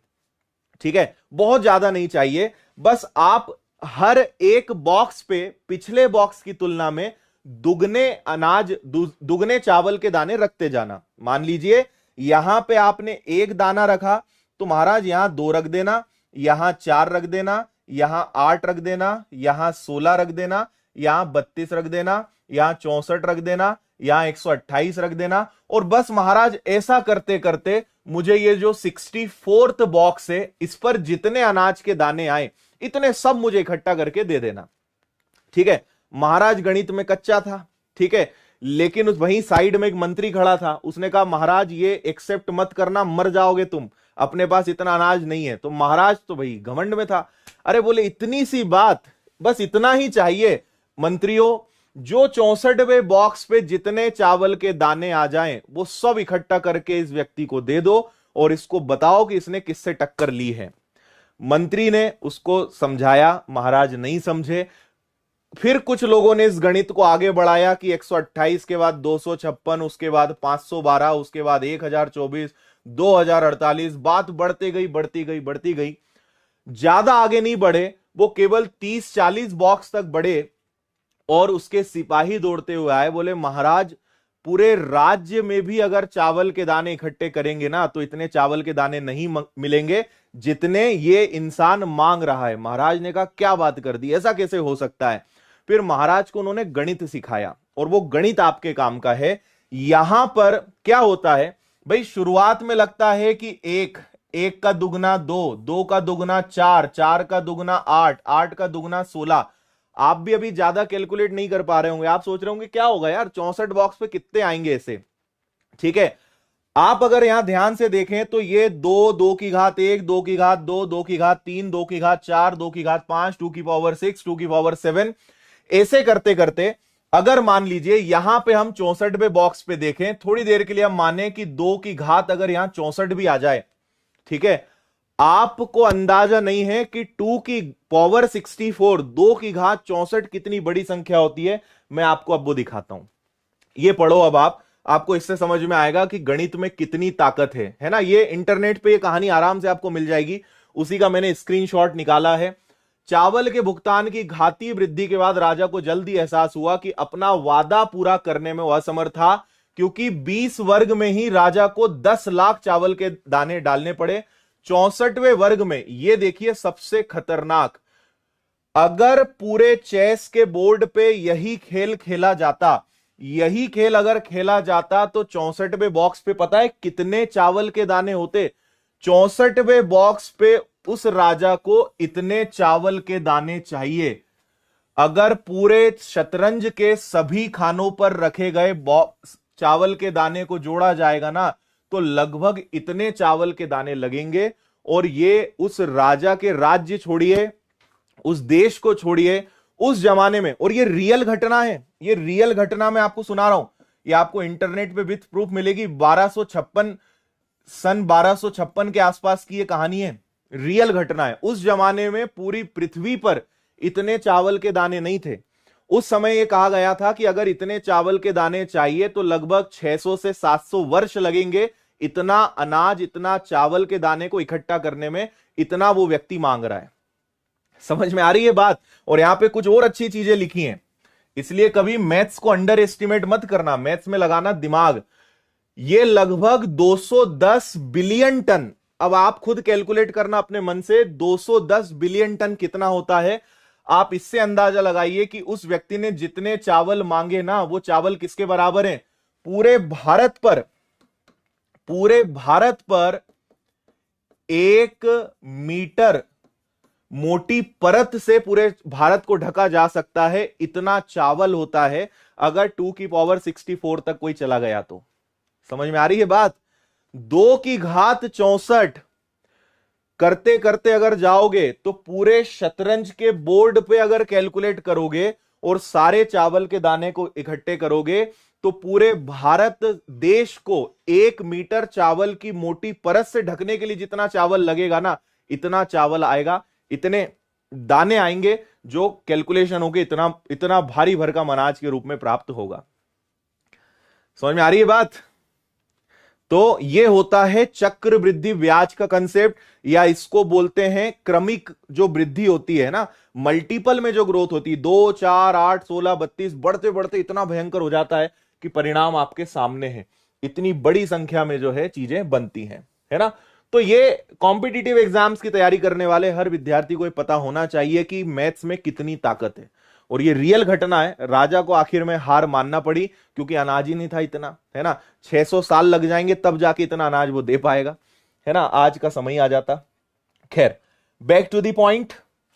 ठीक है, बहुत ज्यादा नहीं चाहिए, बस आप हर एक बॉक्स पे पिछले बॉक्स की तुलना में दुगने अनाज, दुगने चावल के दाने रखते जाना। मान लीजिए यहां पे आपने एक दाना रखा, तो महाराज यहां 2 रख देना, यहां 4 रख देना, यहां 8 रख देना, यहां 16 रख देना, यहां 32 रख देना, यहां 64 रख देना, यहां 128 रख देना। और बस महाराज ऐसा करते करते मुझे ये जो 64th बॉक्स है, इस पर जितने अनाज के दाने आए इतने सब मुझे इकट्ठा करके दे देना। ठीक है, महाराज गणित में कच्चा था, ठीक है, लेकिन उस वहीं साइड में एक मंत्री खड़ा था। उसने कहा, महाराज ये एक्सेप्ट मत करना, मर जाओगे तुम, अपने पास इतना अनाज नहीं है। तो महाराज तो भाई घमंड में था। अरे बोले इतनी सी बात, बस इतना ही चाहिए। मंत्रियों, जो 64वें बॉक्स पे जितने चावल के दाने आ जाएं वो सब इकट्ठा करके इस व्यक्ति को दे दो और इसको बताओ कि इसने किससे टक्कर ली है। मंत्री ने उसको समझाया, महाराज नहीं समझे। फिर कुछ लोगों ने इस गणित को आगे बढ़ाया कि 128 के बाद 256, उसके बाद 512, उसके बाद 1024, 2048, बात बढ़ती गई बढ़ती गई बढ़ती गई। ज्यादा आगे नहीं बढ़े, वो केवल 30-40 बॉक्स तक बढ़े और उसके सिपाही दौड़ते हुए आए। बोले महाराज पूरे राज्य में भी अगर चावल के दाने इकट्ठे करेंगे ना, तो इतने चावल के दाने नहीं मिलेंगे जितने ये इंसान मांग रहा है। महाराज ने कहा, क्या बात कर दी, ऐसा कैसे हो सकता है। फिर महाराज को उन्होंने गणित सिखाया और वो गणित आपके काम का है। यहां पर क्या होता है भाई, शुरुआत में लगता है कि एक का दुगना 2, 2 का दुगना 4, 4 का दुगना 8, 8 का दुगना 16। आप भी अभी ज्यादा कैलकुलेट नहीं कर पा रहे होंगे, आप सोच रहे होंगे क्या होगा यार, 64 बॉक्स पे कितने आएंगे ऐसे। ठीक है, आप अगर यहां ध्यान से देखें तो ये 2, 2 की घात 1, 2 की घात 2, 2 की घात 3, 2 की घात 4, 2 की घात 5, 2 की पावर 6, 2 की पावर 7, ऐसे करते करते अगर मान लीजिए यहां पे हम 64वें बॉक्स पे देखें, थोड़ी देर के लिए हम माने कि 2 की घात अगर यहां 64 भी आ जाए, ठीक है, आपको अंदाजा नहीं है कि 2 की पावर 64, 2 की घात 64 कितनी बड़ी संख्या होती है। मैं आपको अब वो दिखाता हूं, ये पढ़ो अब आपको इससे समझ में आएगा कि गणित में कितनी ताकत है ना। ये इंटरनेट पे ये कहानी आराम से आपको मिल जाएगी, उसी का मैंने स्क्रीनशॉट निकाला है। चावल के भुगतान की घातीय वृद्धि के बाद राजा को जल्दी एहसास हुआ कि अपना वादा पूरा करने में वह असमर्थ था, क्योंकि 20 वर्ग में ही राजा को 10 लाख चावल के दाने डालने पड़े। 64वें वर्ग में, ये देखिए सबसे खतरनाक, अगर पूरे चेस के बोर्ड पे यही खेल खेला जाता, यही खेल अगर खेला जाता तो 64वें बॉक्स पे पता है कितने चावल के दाने होते। 64वें बॉक्स पे उस राजा को इतने चावल के दाने चाहिए। अगर पूरे शतरंज के सभी खानों पर रखे गए चावल के दाने को जोड़ा जाएगा ना, तो लगभग इतने चावल के दाने लगेंगे। और ये उस राजा के राज्य छोड़िए, उस देश को छोड़िए, उस जमाने में, और ये रियल घटना है, ये रियल घटना मैं आपको सुना रहा हूं, ये आपको इंटरनेट पे विथ प्रूफ मिलेगी। 1256 सन 1256 के आसपास की ये कहानी है, रियल घटना है। उस जमाने में पूरी पृथ्वी पर इतने चावल के दाने नहीं थे। उस समय यह कहा गया था कि अगर इतने चावल के दाने चाहिए तो लगभग 600 से 700 वर्ष लगेंगे। इतना अनाज, इतना चावल के दाने को इकट्ठा करने में, इतना वो व्यक्ति मांग रहा है। समझ में आ रही है बात। और यहां पे कुछ और अच्छी चीजें लिखी हैं, इसलिए कभी मैथ्स को अंडर एस्टिमेट मत करना, मैथ्स में लगाना दिमाग। ये लगभग 210 बिलियन टन, अब आप खुद कैलकुलेट करना अपने मन से, 210 बिलियन टन कितना होता है। आप इससे अंदाजा लगाइए कि उस व्यक्ति ने जितने चावल मांगे ना, वो चावल किसके बराबर हैं। पूरे भारत पर 1 मीटर मोटी परत से पूरे भारत को ढका जा सकता है, इतना चावल होता है अगर 2 की पावर 64 तक कोई चला गया तो। समझ में आ रही है बात? 2 की घात 64 करते करते अगर जाओगे तो पूरे शतरंज के बोर्ड पे अगर कैलकुलेट करोगे और सारे चावल के दाने को इकट्ठे करोगे तो पूरे भारत देश को 1 मीटर चावल की मोटी परत से ढकने के लिए जितना चावल लगेगा ना, इतना चावल आएगा, इतने दाने आएंगे जो कैलकुलेशन होगी, इतना इतना भारी भरकम अनाज के रूप में प्राप्त होगा। समझ में आ रही है बात? तो यह होता है चक्रवृद्धि ब्याज का कंसेप्ट, या इसको बोलते हैं क्रमिक जो वृद्धि होती है ना, मल्टीपल में जो ग्रोथ होती है, 2 4 8 16 32 बढ़ते बढ़ते इतना भयंकर हो जाता है कि परिणाम आपके सामने है, इतनी बड़ी संख्या में जो है चीजें बनती हैं, है ना। तो ये कॉम्पिटिटिव एग्जाम्स की तैयारी करने वाले हर विद्यार्थी को पता होना चाहिए कि मैथ्स में कितनी ताकत है। और ये रियल घटना है, राजा को आखिर में हार मानना पड़ी क्योंकि अनाज ही नहीं था इतना, है ना। 600 साल लग जाएंगे तब जाके इतना अनाज वो दे पाएगा, है ना, आज का समय आ जाता। खैर, बैक टू द पॉइंट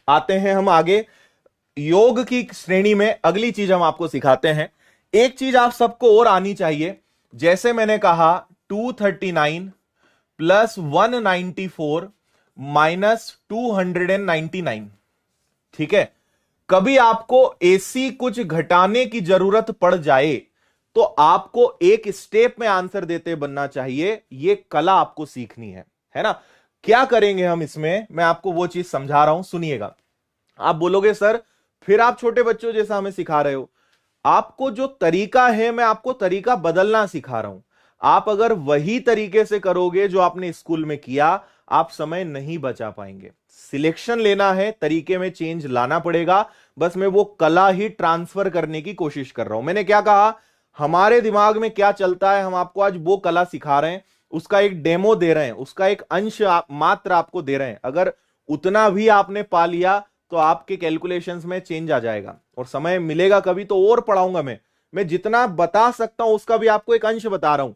आते हैं हम आगे। योग की श्रेणी में अगली चीज हम आपको सिखाते हैं। एक चीज आप सबको और आनी चाहिए, जैसे मैंने कहा 239 प्लस 194 माइनस 299, ठीक है। कभी आपको ऐसी कुछ घटाने की जरूरत पड़ जाए तो आपको एक स्टेप में आंसर देते बनना चाहिए, यह कला आपको सीखनी है ना। क्या करेंगे हम इसमें, मैं आपको वो चीज समझा रहा हूं, सुनिएगा। आप बोलोगे सर फिर आप छोटे बच्चों जैसा हमें सिखा रहे हो। आपको जो तरीका है मैं आपको तरीका बदलना सिखा रहा हूं। आप अगर वही तरीके से करोगे जो आपने स्कूल में किया, आप समय नहीं बचा पाएंगे। सिलेक्शन लेना है, तरीके में चेंज लाना पड़ेगा। बस मैं वो कला ही ट्रांसफर करने की कोशिश कर रहा हूं। मैंने क्या कहा, हमारे दिमाग में क्या चलता है, हम आपको आज वो कला सिखा रहे हैं, उसका एक डेमो दे रहे हैं, उसका एक अंश मात्र आपको दे रहे हैं। अगर उतना भी आपने पा लिया तो आपके कैलकुलेशंस में चेंज आ जाएगा। और समय मिलेगा कभी तो और पढ़ाऊंगा मैं जितना बता सकता हूं उसका भी आपको एक अंश बता रहा हूं,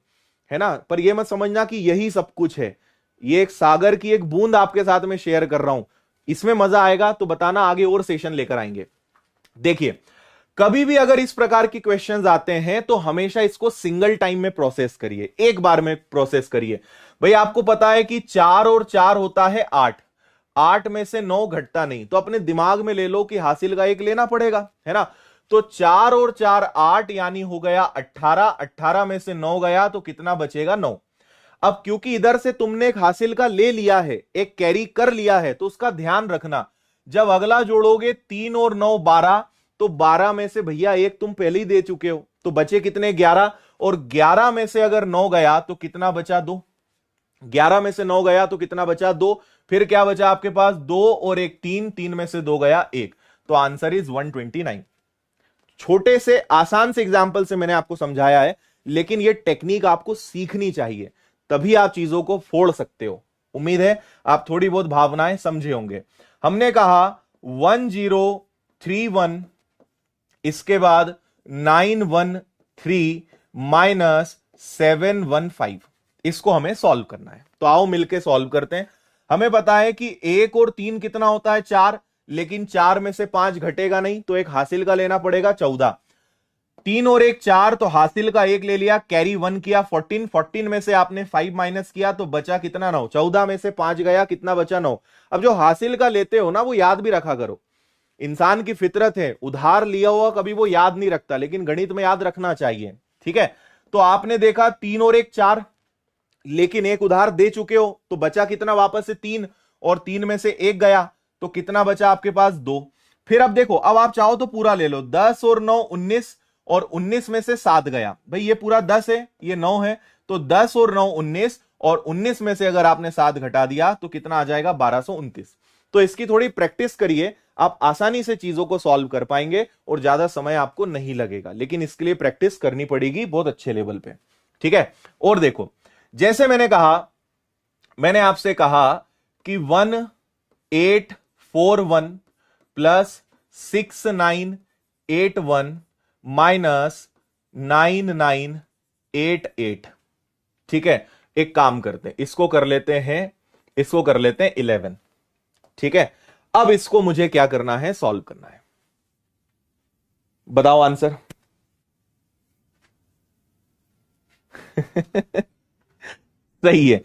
है ना। पर यह मत समझना कि यही सब कुछ है, ये एक सागर की एक बूंद आपके साथ में शेयर कर रहा हूं। इसमें मजा आएगा तो बताना, आगे और सेशन लेकर आएंगे। देखिए, कभी भी अगर इस प्रकार की क्वेश्चंस आते हैं तो हमेशा इसको सिंगल टाइम में प्रोसेस करिए, एक बार में प्रोसेस करिए। भाई आपको पता है कि 4 और 4 होता है 8, 8 में से 9 घटता नहीं, तो अपने दिमाग में ले लो कि हासिल का 1 लेना पड़ेगा, है ना। तो 4 और 4 8 यानी हो गया 18, 18 में से 9 गया तो कितना बचेगा, 9। अब क्योंकि इधर से तुमने एक हासिल का ले लिया है, एक कैरी कर लिया है, तो उसका ध्यान रखना, जब अगला जोड़ोगे 3 और 9 12, तो 12 में से भैया 1 तुम पहले ही दे चुके हो, तो बचे कितने, 11। और 11 में से अगर 9 गया तो कितना बचा, 2। 11 में से 9 गया तो कितना बचा, 2। फिर क्या बचा आपके पास, 2 और 1 3, 3 में से 2 गया 1, तो आंसर इज 129। छोटे से आसान से एग्जांपल से मैंने आपको समझाया है, लेकिन यह टेक्निक आपको सीखनी चाहिए, तभी आप चीजों को फोड़ सकते हो। उम्मीद है आप थोड़ी बहुत भावनाएं समझे होंगे। हमने कहा 1031, इसके बाद 913 माइनस 715, इसको हमें सॉल्व करना है। तो आओ मिलके सॉल्व करते हैं। हमें पता है कि 1 और 3 कितना होता है, 4, लेकिन 4 में से 5 घटेगा नहीं, तो एक हासिल का लेना पड़ेगा, 14। 3 और 1 4, तो हासिल का 1 ले लिया, कैरी 1 किया, 14। 14 में से आपने 5 माइनस किया तो बचा कितना, 9। 14 में से 5 गया, कितना बचा, 9। अब जो हासिल का लेते हो ना वो याद भी रखा करो। इंसान की फितरत है, उधार लिया हुआ कभी वो याद नहीं रखता, लेकिन गणित में याद रखना चाहिए, ठीक है। तो आपने देखा 3 और 1 4, लेकिन 1 उधार दे चुके हो, तो बचा कितना वापस से 3, और 3 में से 1 गया तो कितना बचा आपके पास, 2। फिर अब देखो, अब आप चाहो तो पूरा ले लो, 10 और 9 19, और 19 में से 7 गया। भाई ये पूरा 10 है, ये 9 है, तो 10 और 9 19, और 19 में से अगर आपने 7 घटा दिया तो कितना आ जाएगा, 1229। तो इसकी थोड़ी प्रैक्टिस करिए, आप आसानी से चीजों को सॉल्व कर पाएंगे और ज्यादा समय आपको नहीं लगेगा, लेकिन इसके लिए प्रैक्टिस करनी पड़ेगी बहुत अच्छे लेवल पे, ठीक है। और देखो, जैसे मैंने आपसे कहा कि 1841 प्लस 6981 माइनस 9988, ठीक है। एक काम करते हैं, इसको कर लेते हैं 11, ठीक है। अब इसको मुझे क्या करना है, सॉल्व करना है। बताओ आंसर। सही है,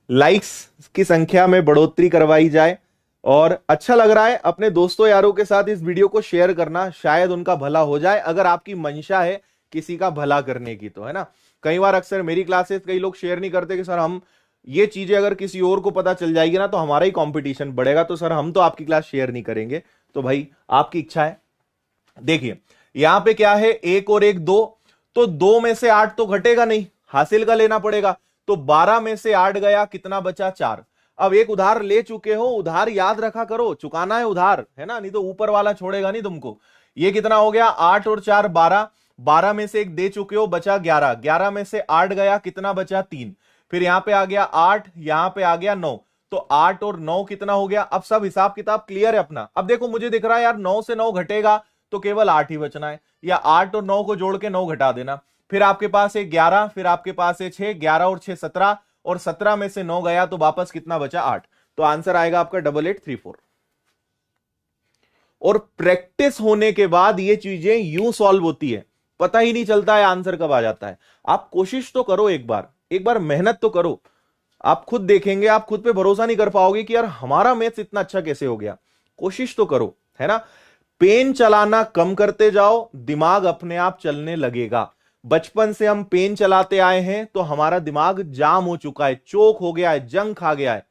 लाइक्स की संख्या में बढ़ोतरी करवाई जाए। और अच्छा लग रहा है अपने दोस्तों यारों के साथ इस वीडियो को शेयर करना, शायद उनका भला हो जाए, अगर आपकी मंशा है किसी का भला करने की तो, है ना। कई बार अक्सर मेरी क्लासेस कई लोग शेयर नहीं करते कि सर हम ये चीजें अगर किसी और को पता चल जाएगी ना तो हमारा ही कंपटीशन बढ़ेगा, तो सर हम तो आपकी क्लास शेयर नहीं करेंगे। तो भाई आपकी इच्छा है। देखिए यहां पे क्या है, एक और एक दो, तो 2 में से 8 तो घटेगा नहीं, हासिल का लेना पड़ेगा। तो 12 में से 8 गया, कितना बचा, 4। अब एक उधार ले चुके हो, उधार याद रखा करो, चुकाना है उधार, है ना, नहीं तो ऊपर वाला छोड़ेगा नहीं तुमको। ये कितना हो गया, 8 और 4 12, 12 में से एक दे चुके हो, बचा 11, 11 में से 8 गया, कितना बचा, 3। फिर यहां पे आ गया 8, यहां पे आ गया 9, तो 8 और 9 कितना हो गया। अब सब हिसाब किताब क्लियर है अपना। अब देखो मुझे दिख रहा है यार 9 से 9 घटेगा तो केवल 8 ही बचना है, या 8 और 9 को जोड़ के 9 घटा देना। फिर आपके पास है 11, फिर आपके पास है 6, 11 और 6 17, और 17 में से 9 गया तो वापस कितना बचा, 8। तो आंसर आएगा आपका 8834। और प्रैक्टिस होने के बाद ये चीजें यूं सॉल्व होती है, पता ही नहीं चलता है आंसर कब आ जाता है। आप कोशिश तो करो, एक बार मेहनत तो करो। आप खुद देखेंगे, आप खुद पे भरोसा नहीं कर पाओगे कि यार हमारा मैथ्स इतना अच्छा कैसे हो गया। कोशिश तो करो, है ना। पेन चलाना कम करते जाओ, दिमाग अपने आप चलने लगेगा। बचपन से हम पेन चलाते आए हैं तो हमारा दिमाग जाम हो चुका है, चोक हो गया है, जंग खा गया है।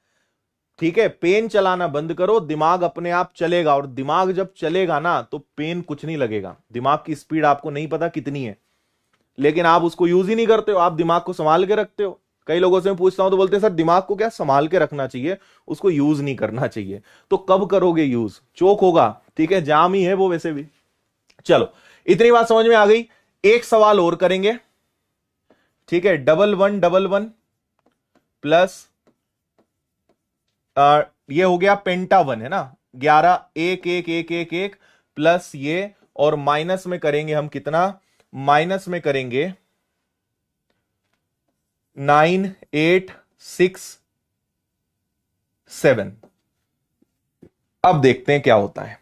ठीक है, पेन चलाना बंद करो, दिमाग अपने आप चलेगा। और दिमाग जब चलेगा ना तो पेन कुछ नहीं लगेगा। दिमाग की स्पीड आपको नहीं पता कितनी है, लेकिन आप उसको यूज ही नहीं करते हो, आप दिमाग को संभाल के रखते हो। कई लोगों से मैं पूछता हूं तो बोलते हैं सर दिमाग को क्या संभाल के रखना चाहिए, उसको यूज नहीं करना चाहिए। तो कब करोगे यूज, चोक होगा, ठीक है, जाम ही है वो वैसे भी। चलो इतनी बात समझ में आ गई। एक सवाल और करेंगे, ठीक है। 1111 प्लस ये हो गया पेंटा 1, है ना, 11 1 1 1 1 1 प्लस ये, और माइनस में करेंगे हम कितना, माइनस में करेंगे 9 8 6 7। अब देखते हैं क्या होता है।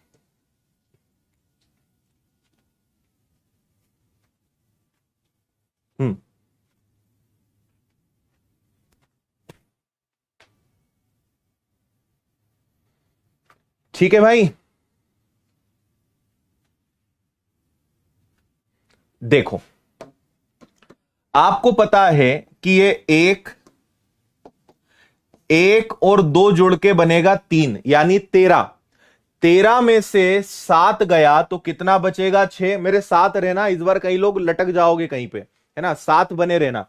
ठीक है भाई, देखो आपको पता है कि ये एक और 2 जुड़ के बनेगा 3, यानी 13। 13 में से 7 गया तो कितना बचेगा, 6। मेरे साथ रहना, इस बार कई लोग लटक जाओगे कहीं पे, है ना, साथ बने रहना।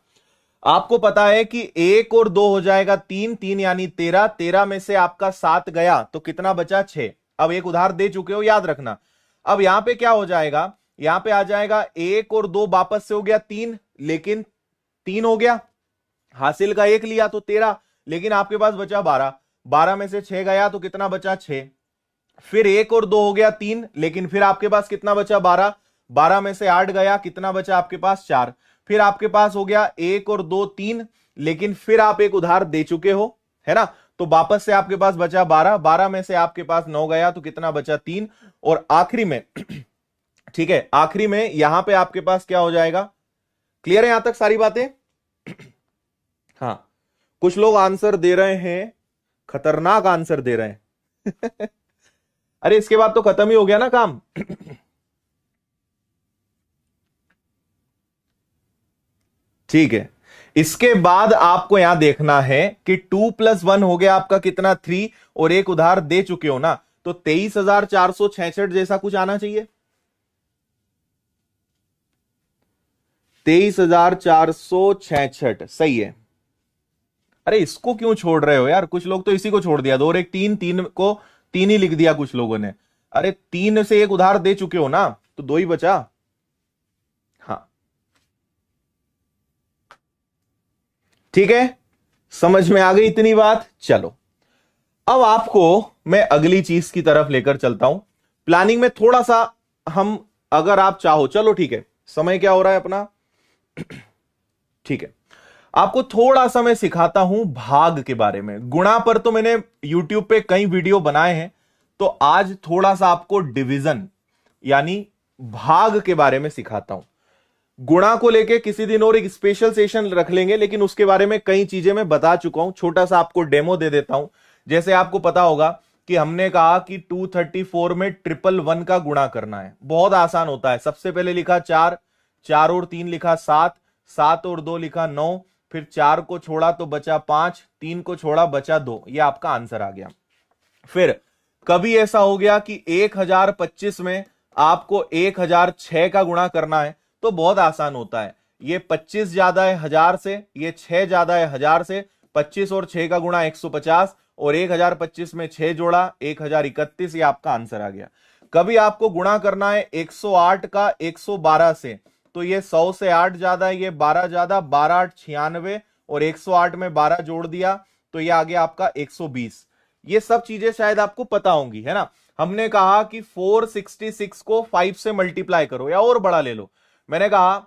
आपको पता है कि 1 और 2 हो जाएगा 3, 3 यानी 13। 13 में से आपका 7 गया तो कितना बचा, 6। अब एक उधार दे चुके हो, याद रखना। अब यहां पे क्या हो जाएगा, यहां पे आ जाएगा 1 और 2 वापस से हो गया 3, लेकिन 3 हो गया, हासिल का 1 लिया तो 13, लेकिन आपके पास बचा 12। 12 में से 6 गया तो कितना बचा, 6। फिर 1 और 2 हो गया 3, लेकिन फिर आपके पास कितना बचा, 12। 12 में से 8 गया, कितना बचा आपके पास, 4। फिर आपके पास हो गया 1 और 2 3, लेकिन फिर आप एक उधार दे चुके हो, है ना, तो वापस से आपके पास बचा 12। 12 में से आपके पास 9 गया तो कितना बचा, 3। और आखिरी में ठीक है, आखिरी में यहां पे आपके पास क्या हो जाएगा। क्लियर है यहां तक सारी बातें? हाँ, कुछ लोग आंसर दे रहे हैं, खतरनाक आंसर दे रहे हैं। अरे इसके बाद तो खत्म ही हो गया ना काम। ठीक है, इसके बाद आपको यहां देखना है कि 2 + 1 हो गया आपका कितना, 3, और एक उधार दे चुके हो ना, तो 23,466 जैसा कुछ आना चाहिए। 23,466 सही है। अरे इसको क्यों छोड़ रहे हो यार, कुछ लोग तो इसी को छोड़ दिया, 2 और 1 3, 3 को 3 ही लिख दिया कुछ लोगों ने। अरे 3 से एक उधार दे चुके हो ना, तो 2 ही बचा। हाँ ठीक है, समझ में आ गई इतनी बात। चलो अब आपको मैं अगली चीज की तरफ लेकर चलता हूं। प्लानिंग में थोड़ा सा हम, अगर आप चाहो, चलो ठीक है, समय क्या हो रहा है अपना, ठीक है, आपको थोड़ा सा मैं सिखाता हूं भाग के बारे में। गुणा पर तो मैंने YouTube पे कई वीडियो बनाए हैं, तो आज थोड़ा सा आपको डिवीजन यानी भाग के बारे में सिखाता हूं। गुणा को लेके किसी दिन और एक स्पेशल सेशन रख लेंगे, लेकिन उसके बारे में कई चीजें मैं बता चुका हूं। छोटा सा आपको डेमो दे देता हूं। जैसे आपको पता होगा कि हमने कहा कि 234 में 111 का गुणा करना है। बहुत आसान होता है। सबसे पहले लिखा 4, 4 और 3 लिखा 7, 7 और 2 लिखा 9, फिर 4 को छोड़ा तो बचा 5, 3 को छोड़ा बचा 2। ये आपका आंसर आ गया। फिर कभी ऐसा हो गया कि 1025 में आपको 1006 का गुणा करना है, तो बहुत आसान होता है। ये 25 ज्यादा है 1000 से, ये 6 ज्यादा है 1000 से। 25 और 6 का गुणा 150, और 1025 में 6 जोड़ा 1031। ये आपका आंसर आ गया। कभी आपको गुणा करना है 108 का 112 से, तो ये 100 से 8 ज्यादा है, ये 12 ज्यादा, 12 8 96, और 108 में 12 जोड़ दिया तो ये आ गया आपका 120। ये सब चीजें शायद आपको पता होंगी, है ना। हमने कहा कि 466 को 5 से मल्टीप्लाई करो या और बड़ा ले लो। मैंने कहा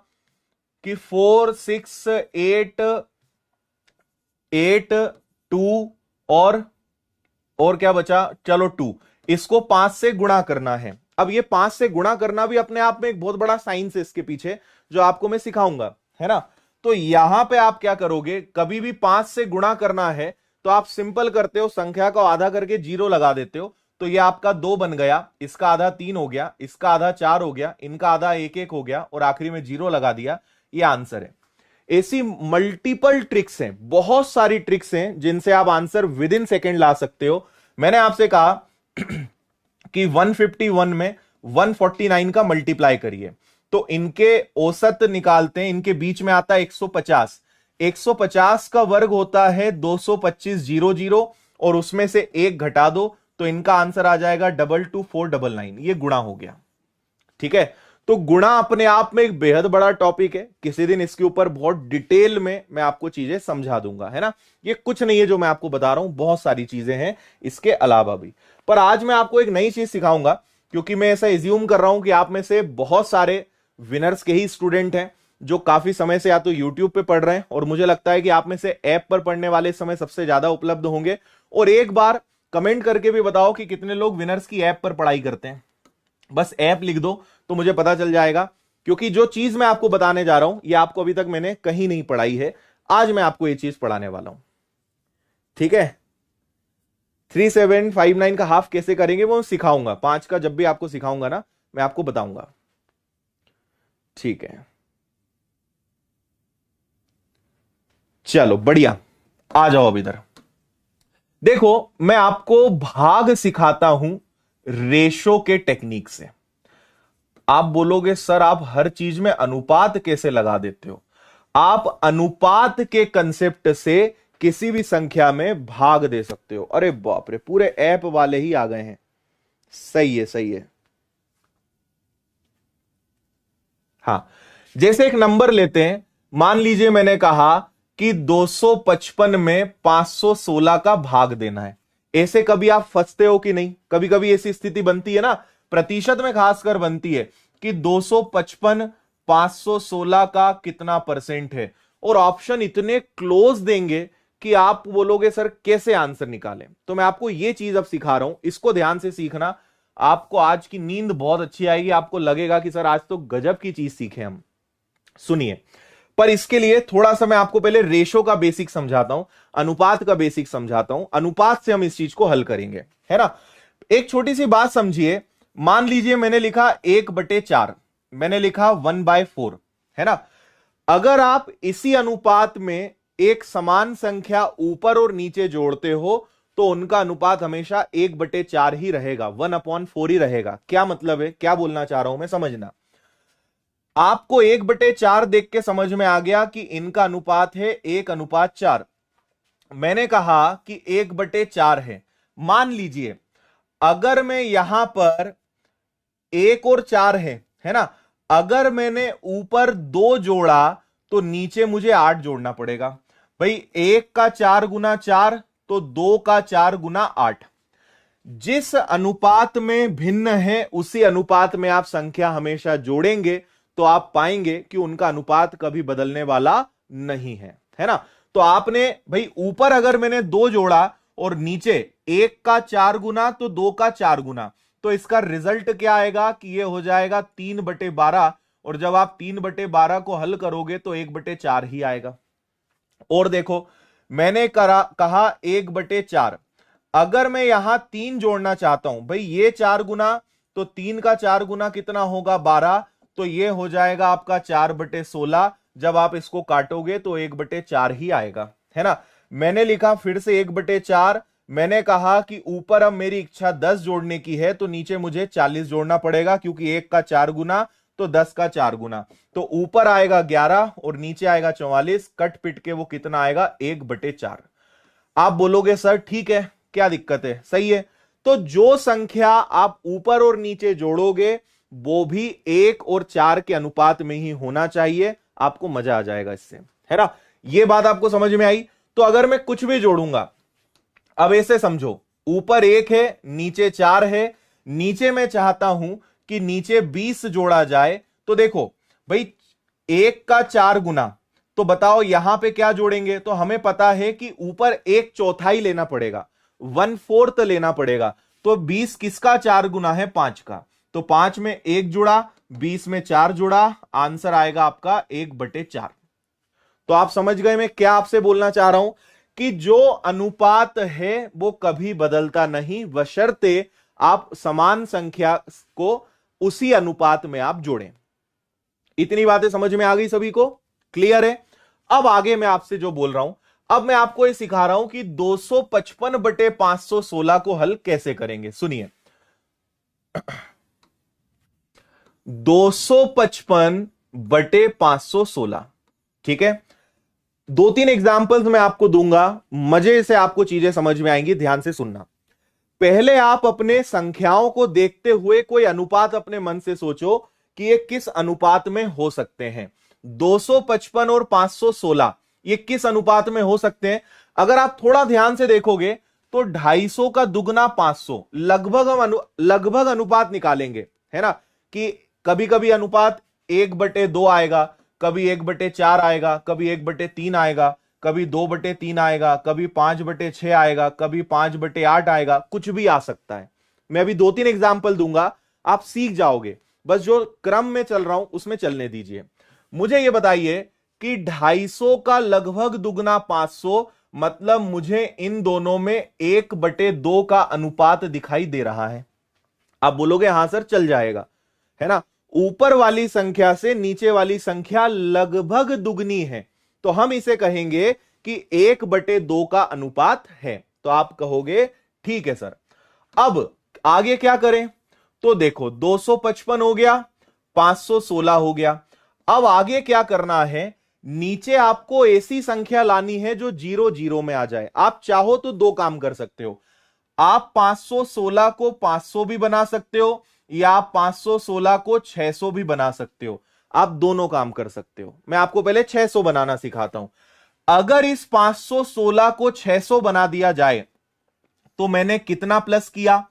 कि 4 6 8 8 2 और क्या बचा, चलो 2, इसको 5 से गुणा करना है। अब ये 5 से गुणा करना भी अपने आप में एक बहुत बड़ा साइंस है इसके पीछे, जो आपको मैं सिखाऊंगा, है ना। तो यहां पे आप क्या करोगे, कभी भी 5 से गुणा करना है तो आप सिंपल करते हो, संख्या को आधा करके 0 लगा देते हो, तो ये आपका 2 बन गया, इसका आधा 3 हो गया, इसका आधा 4 हो गया, इनका आधा 1 1 हो गया, और आखिरी में 0 लगा दिया। ये आंसर है। ऐसी मल्टीपल ट्रिक्स हैं, बहुत सारी ट्रिक्स हैं जिनसे आप आंसर विद इन सेकेंड ला सकते हो। मैंने आपसे कहा कि 151 में 149 का मल्टीप्लाई करिए, तो इनके औसत निकालते हैं, इनके बीच में आता है 150। 150 का वर्ग होता है 225 00, और उसमें से 1 घटा दो तो इनका आंसर आ जाएगा 22499। ये गुणा हो गया, ठीक है। तो गुणा अपने आप में एक बेहद बड़ा टॉपिक है। किसी दिन इसके ऊपर बहुत डिटेल में मैं आपको चीजें समझा दूंगा, है ना। ये कुछ नहीं है जो मैं आपको बता रहा हूं, बहुत सारी चीजें हैं इसके अलावा भी। पर आज मैं आपको एक नई चीज सिखाऊंगा, क्योंकि मैं ऐसा एज्यूम कर रहा हूं कि आप में से बहुत सारे विनर्स के ही स्टूडेंट हैं जो काफी समय से या तो यूट्यूब पे पढ़ रहे हैं, और मुझे लगता है कि आप में से ऐप पर पढ़ने वाले समय सबसे ज्यादा उपलब्ध होंगे। और एक बार कमेंट करके भी बताओ कि कितने लोग विनर्स की ऐप पर पढ़ाई करते हैं। बस ऐप लिख दो तो मुझे पता चल जाएगा, क्योंकि जो चीज मैं आपको बताने जा रहा हूं ये आपको अभी तक मैंने कहीं नहीं पढ़ाई है। आज मैं आपको ये चीज पढ़ाने वाला हूं, ठीक है। 3759 का हाफ कैसे करेंगे वो सिखाऊंगा। 5 का जब भी आपको सिखाऊंगा ना, मैं आपको बताऊंगा, ठीक है। चलो बढ़िया, आ जाओ अब इधर। देखो, मैं आपको भाग सिखाता हूं रेशो के टेक्निक से। आप बोलोगे सर आप हर चीज में अनुपात कैसे लगा देते हो। आप अनुपात के कंसेप्ट से किसी भी संख्या में भाग दे सकते हो। अरे बाप रे, पूरे ऐप वाले ही आ गए हैं। सही है, सही है। हां, जैसे एक नंबर लेते हैं, मान लीजिए मैंने कहा कि 255 में 516 का भाग देना है। ऐसे कभी आप फंसते हो कि नहीं। कभी कभी ऐसी स्थिति बनती है ना, प्रतिशत में खासकर बनती है कि 255 516 का कितना परसेंट है, और ऑप्शन इतने क्लोज देंगे कि आप बोलोगे सर कैसे आंसर निकालें। तो मैं आपको यह चीज अब सिखा रहा हूं, इसको ध्यान से सीखना। आपको आज की नींद बहुत अच्छी आएगी, आपको लगेगा कि सर आज तो गजब की चीज सीखे हम। सुनिए, पर इसके लिए थोड़ा सा मैं आपको पहले रेशो का बेसिक समझाता हूं, अनुपात का बेसिक समझाता हूं। अनुपात से हम इस चीज को हल करेंगे, है ना। एक छोटी सी बात समझिए। मान लीजिए मैंने लिखा 1/4, मैंने लिखा 1/4, है ना। अगर आप इसी अनुपात में एक समान संख्या ऊपर और नीचे जोड़ते हो तो उनका अनुपात हमेशा 1/4 ही रहेगा, 1/4 ही रहेगा। क्या मतलब है, क्या बोलना चाह रहा हूं मैं, समझना। आपको 1/4 देख के समझ में आ गया कि इनका अनुपात है 1:4। मैंने कहा कि 1/4 है। मान लीजिए अगर मैं यहां पर 1 और 4 है ना, अगर मैंने ऊपर 2 जोड़ा तो नीचे मुझे 8 जोड़ना पड़ेगा। भाई 1 का 4 गुना 4 तो 2 का 4 गुना 8। जिस अनुपात में भिन्न है उसी अनुपात में आप संख्या हमेशा जोड़ेंगे तो आप पाएंगे कि उनका अनुपात कभी बदलने वाला नहीं है, है ना। तो आपने भाई ऊपर अगर मैंने 2 जोड़ा और नीचे 1 का 4 गुना तो 2 का 4 गुना, तो इसका रिजल्ट क्या आएगा कि ये हो जाएगा 3/12, और जब आप 3/12 को हल करोगे तो 1/4 ही आएगा। और देखो मैंने कहा 1/4, अगर मैं यहां 3 जोड़ना चाहता हूं, भाई ये 4 गुना तो 3 का 4 गुना कितना होगा 12, तो ये हो जाएगा आपका 4/16। जब आप इसको काटोगे तो 1/4 ही आएगा, है ना। मैंने लिखा फिर से 1/4। मैंने कहा कि ऊपर अब मेरी इच्छा 10 जोड़ने की है तो नीचे मुझे 40 जोड़ना पड़ेगा, क्योंकि 1 का 4 गुना तो 10 का 4 गुना, तो ऊपर आएगा 11 और नीचे आएगा 44। कट पिट के वो कितना आएगा 1/4। आप बोलोगे सर ठीक है, क्या दिक्कत है, सही है। तो जो संख्या आप ऊपर और नीचे जोड़ोगे वो भी 1 और 4 के अनुपात में ही होना चाहिए, आपको मजा आ जाएगा इससे, है ना। ये बात आपको समझ में आई। तो अगर मैं कुछ भी जोड़ूंगा, अब ऐसे समझो, ऊपर 1 है नीचे 4 है, नीचे मैं चाहता हूं कि नीचे 20 जोड़ा जाए, तो देखो भाई 1 का 4 गुना, तो बताओ यहां पे क्या जोड़ेंगे, तो हमें पता है कि ऊपर 1/4 लेना पड़ेगा, 1/4 लेना पड़ेगा। तो 20 किसका 4 गुना है 5 का, तो 5 में 1 जुड़ा, 20 में 4 जुड़ा, आंसर आएगा आपका 1/4। तो आप समझ गए मैं क्या आपसे बोलना चाह रहा हूं, कि जो अनुपात है वो कभी बदलता नहीं, बशर्ते आप समान संख्या को उसी अनुपात में आप जोड़ें। इतनी बातें समझ में आ गई सभी को, क्लियर है। अब आगे मैं आपसे जो बोल रहा हूं, अब मैं आपको ये सिखा रहा हूं कि 255/516 को हल कैसे करेंगे। सुनिए 255/516, ठीक है। 2-3 एग्जाम्पल्स मैं आपको दूंगा, मजे से आपको चीजें समझ में आएंगी, ध्यान से सुनना। पहले आप अपने संख्याओं को देखते हुए कोई अनुपात अपने मन से सोचो कि ये किस अनुपात में हो सकते हैं। 255 और 516 ये किस अनुपात में हो सकते हैं। अगर आप थोड़ा ध्यान से देखोगे तो 250 का दुगना 500, लगभग हम लगभग अनुपात निकालेंगे, है ना, कि कभी कभी अनुपात 1/2 आएगा, कभी 1/4 आएगा, कभी 1/3 आएगा, कभी 2/3 आएगा, कभी 5/6 आएगा, कभी 5/8 आएगा, कुछ भी आ सकता है। मैं अभी 2-3 एग्जाम्पल दूंगा, आप सीख जाओगे, बस जो क्रम में चल रहा हूं उसमें चलने दीजिए। मुझे यह बताइए कि 250 का लगभग दुगना 500, मतलब मुझे इन दोनों में 1/2 का अनुपात दिखाई दे रहा है। आप बोलोगे हां सर चल जाएगा, है ना। ऊपर वाली संख्या से नीचे वाली संख्या लगभग दुगनी है, तो हम इसे कहेंगे कि 1/2 का अनुपात है। तो आप कहोगे ठीक है सर। अब आगे क्या करें, तो देखो 255 हो गया, 516 हो गया। अब आगे क्या करना है, नीचे आपको ऐसी संख्या लानी है जो 0-0 में आ जाए। आप चाहो तो 2 काम कर सकते हो, आप 516 को 500 भी बना सकते हो, या आप 516 को 600 भी बना सकते हो। आप दोनों काम कर सकते हो। मैं आपको पहले 600 बनाना सिखाता हूं। अगर इस 516 को 600 बना दिया जाए तो मैंने कितना प्लस किया,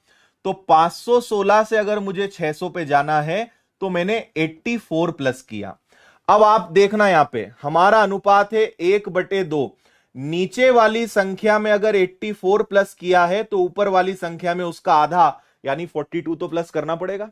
तो 516 से अगर मुझे 600 पे जाना है तो मैंने 84 प्लस किया। अब आप देखना यहां पे हमारा अनुपात है 1/2। नीचे वाली संख्या में अगर 84 प्लस किया है तो ऊपर वाली संख्या में उसका आधा यानी 42 तो प्लस करना पड़ेगा।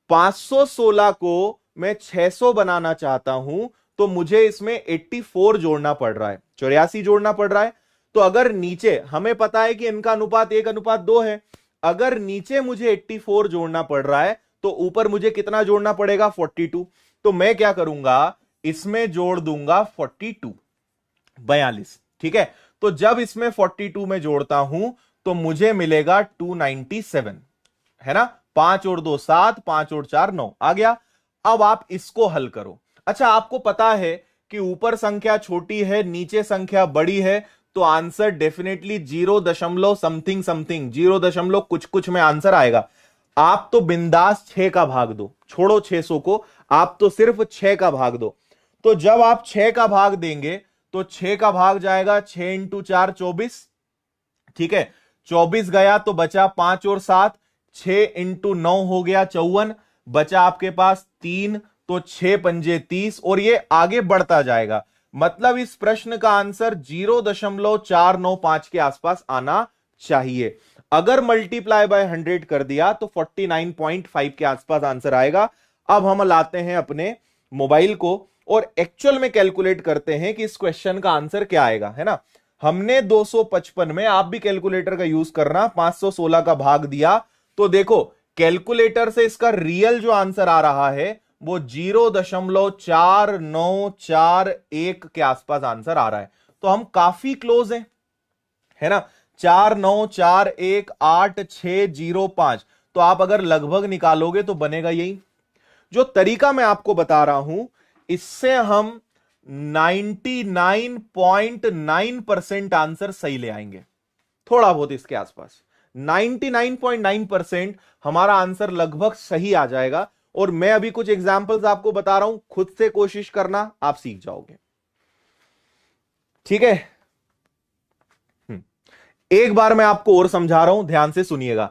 516 को मैं 600 बनाना चाहता हूं तो मुझे इसमें 84 जोड़ना पड़ रहा है, 84 जोड़ना पड़ रहा है। तो अगर नीचे हमें पता है कि इनका अनुपात 1/2 है, अगर नीचे मुझे 84 जोड़ना पड़ रहा है तो ऊपर मुझे कितना जोड़ना पड़ेगा 42। तो मैं क्या करूंगा, इसमें जोड़ दूंगा 42, ठीक है। तो जब इसमें 42 में जोड़ता हूं तो मुझे मिलेगा 297, है ना। 5 और 2 7, 5 और 4 9 आ गया। अब आप इसको हल करो। अच्छा आपको पता है कि ऊपर संख्या छोटी है नीचे संख्या बड़ी है, तो आंसर डेफिनेटली 0 समथिंग समथिंग 0 कुछ कुछ में आंसर आएगा। आप तो बिंदास 6 का भाग दो, छोड़ो 600 को, आप तो सिर्फ 6 का भाग दो। तो जब आप 6 का भाग देंगे तो 6 का भाग जाएगा 6 × 4 24, ठीक है। 24 गया तो बचा 5 और 7, 6 × 9 हो गया 54, बचा आपके पास 3, तो 6 पंजे 30, और ये आगे बढ़ता जाएगा। मतलब इस प्रश्न का आंसर 0.495 के आसपास आना चाहिए। अगर मल्टीप्लाई बाय 100 कर दिया तो 49.5 के आसपास आंसर आएगा। अब हम लाते हैं अपने मोबाइल को और एक्चुअल में कैलकुलेट करते हैं कि इस क्वेश्चन का आंसर क्या आएगा, है ना। हमने 255 में, आप भी कैलकुलेटर का यूज करना, 516 का भाग दिया तो देखो कैलकुलेटर से इसका रियल जो आंसर आ रहा है वो 0.4941 के आसपास आंसर आ रहा है। तो हम काफी क्लोज हैं, है ना। 49418605, तो आप अगर लगभग निकालोगे तो बनेगा यही। जो तरीका मैं आपको बता रहा हूं इससे हम 99.9% आंसर सही ले आएंगे, थोड़ा बहुत इसके आसपास। 99.9% हमारा आंसर लगभग सही आ जाएगा। और मैं अभी कुछ एग्जांपल्स आपको बता रहा हूं, खुद से कोशिश करना, आप सीख जाओगे, ठीक है। एक बार मैं आपको और समझा रहा हूं, ध्यान से सुनिएगा।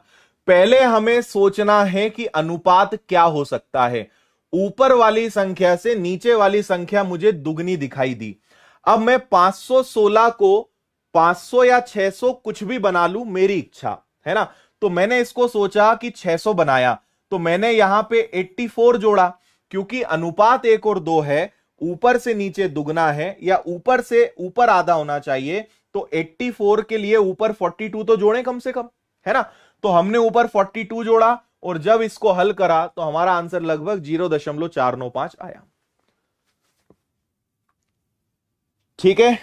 पहले हमें सोचना है कि अनुपात क्या हो सकता है। ऊपर वाली संख्या से नीचे वाली संख्या मुझे दुगनी दिखाई दी। अब मैं 516 को 500 या 600 कुछ भी बना लूं, मेरी इच्छा, है ना। तो मैंने इसको सोचा कि 600 बनाया, तो मैंने यहां पे 84 जोड़ा, क्योंकि अनुपात 1 और 2 है, ऊपर से नीचे दुगना है या ऊपर से ऊपर आधा होना चाहिए। तो 84 के लिए ऊपर 42 तो जोड़े कम से कम, है ना। तो हमने ऊपर 42 जोड़ा और जब इसको हल करा तो हमारा आंसर लगभग 0.495 आया। ठीक है,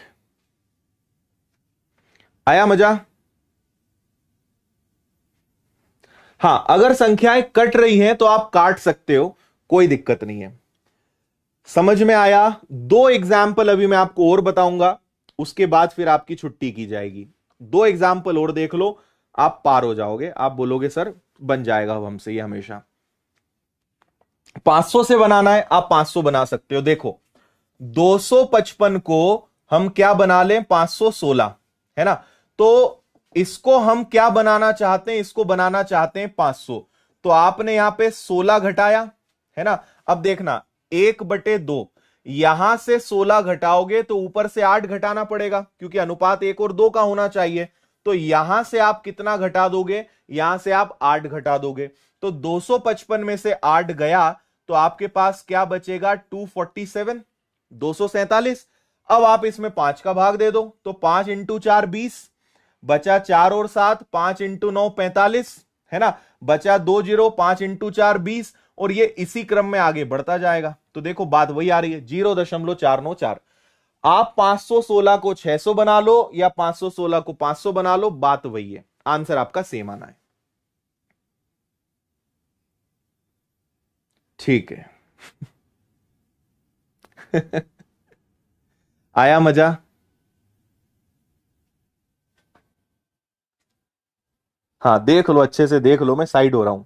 आया मजा। हां, अगर संख्याएं कट रही हैं तो आप काट सकते हो, कोई दिक्कत नहीं है। समझ में आया। दो एग्जाम्पल अभी मैं आपको और बताऊंगा, उसके बाद फिर आपकी छुट्टी की जाएगी। दो एग्जाम्पल और देख लो, आप पार हो जाओगे। आप बोलोगे सर बन जाएगा अब हमसे ये हमेशा। 500 से बनाना है, आप 500 बना सकते हो। देखो 255 को हम क्या बना लें, 516, है ना। तो इसको हम क्या बनाना चाहते हैं, इसको बनाना चाहते हैं 500। तो आपने यहां पे 16 घटाया, है ना। अब देखना 1/2, यहां से 16 घटाओगे तो ऊपर से 8 घटाना पड़ेगा, क्योंकि अनुपात 1 और 2 का होना चाहिए। तो यहां से आप कितना घटा दोगे, यहां से आप 8 घटा दोगे। तो 255 में से 8 गया तो आपके पास क्या बचेगा, 247, 247। अब आप इसमें 5 का भाग दे दो, तो 5 इंटू 4 20, बचा 4 और 7, 5 इंटू 9 45, है ना। बचा 2 जीरो, 5 इंटू 4 20, और ये इसी क्रम में आगे बढ़ता जाएगा। तो देखो बात वही आ रही है, 0.494। आप 516 को 600 बना लो या 516 को 500 बना लो, बात वही है, आंसर आपका सेम आना है। ठीक है। आया मजा। हाँ देख लो, अच्छे से देख लो, मैं साइड हो रहा हूं।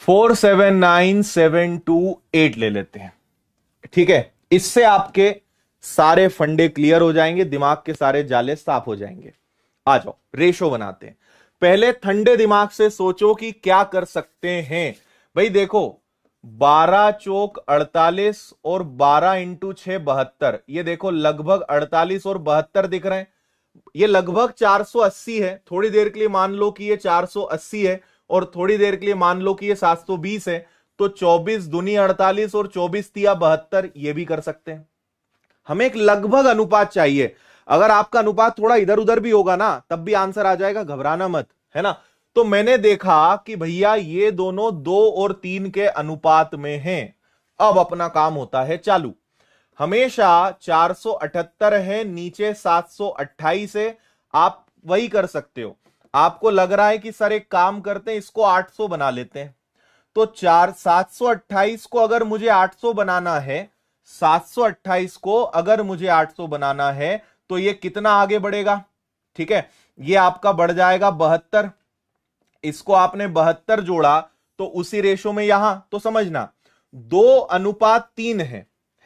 फोर 79728 ले लेते हैं, ठीक है। इससे आपके सारे फंडे क्लियर हो जाएंगे, दिमाग के सारे जाले साफ हो जाएंगे। आ जाओ रेशो बनाते हैं। पहले ठंडे दिमाग से सोचो कि क्या कर सकते हैं। भाई देखो 12 चौक 48 और 12 इंटू 6 72, ये देखो लगभग 48 और 72 दिख रहे हैं। ये लगभग 480 है। थोड़ी देर के लिए मान लो कि ये 480 है और थोड़ी देर के लिए मान लो कि ये 720 है। तो 24 दूनी 48 और 24 तिया 72, ये भी कर सकते हैं। हमें एक लगभग अनुपात चाहिए। अगर आपका अनुपात थोड़ा इधर उधर भी होगा ना तब भी आंसर आ जाएगा, घबराना मत, है ना। तो मैंने देखा कि भैया ये दोनों 2 और 3 के अनुपात में हैं। अब अपना काम होता है चालू। हमेशा 478 है, नीचे 728 है। आप वही कर सकते हो। आपको लग रहा है कि सर एक काम करते हैं, इसको 800 बना लेते हैं। तो 728 को अगर मुझे 800 बनाना है, 728 को अगर मुझे 800 बनाना है तो ये कितना आगे बढ़ेगा, ठीक है। ये आपका बढ़ जाएगा 72। इसको आपने 72 जोड़ा तो उसी रेशो में यहां तो समझना 2:3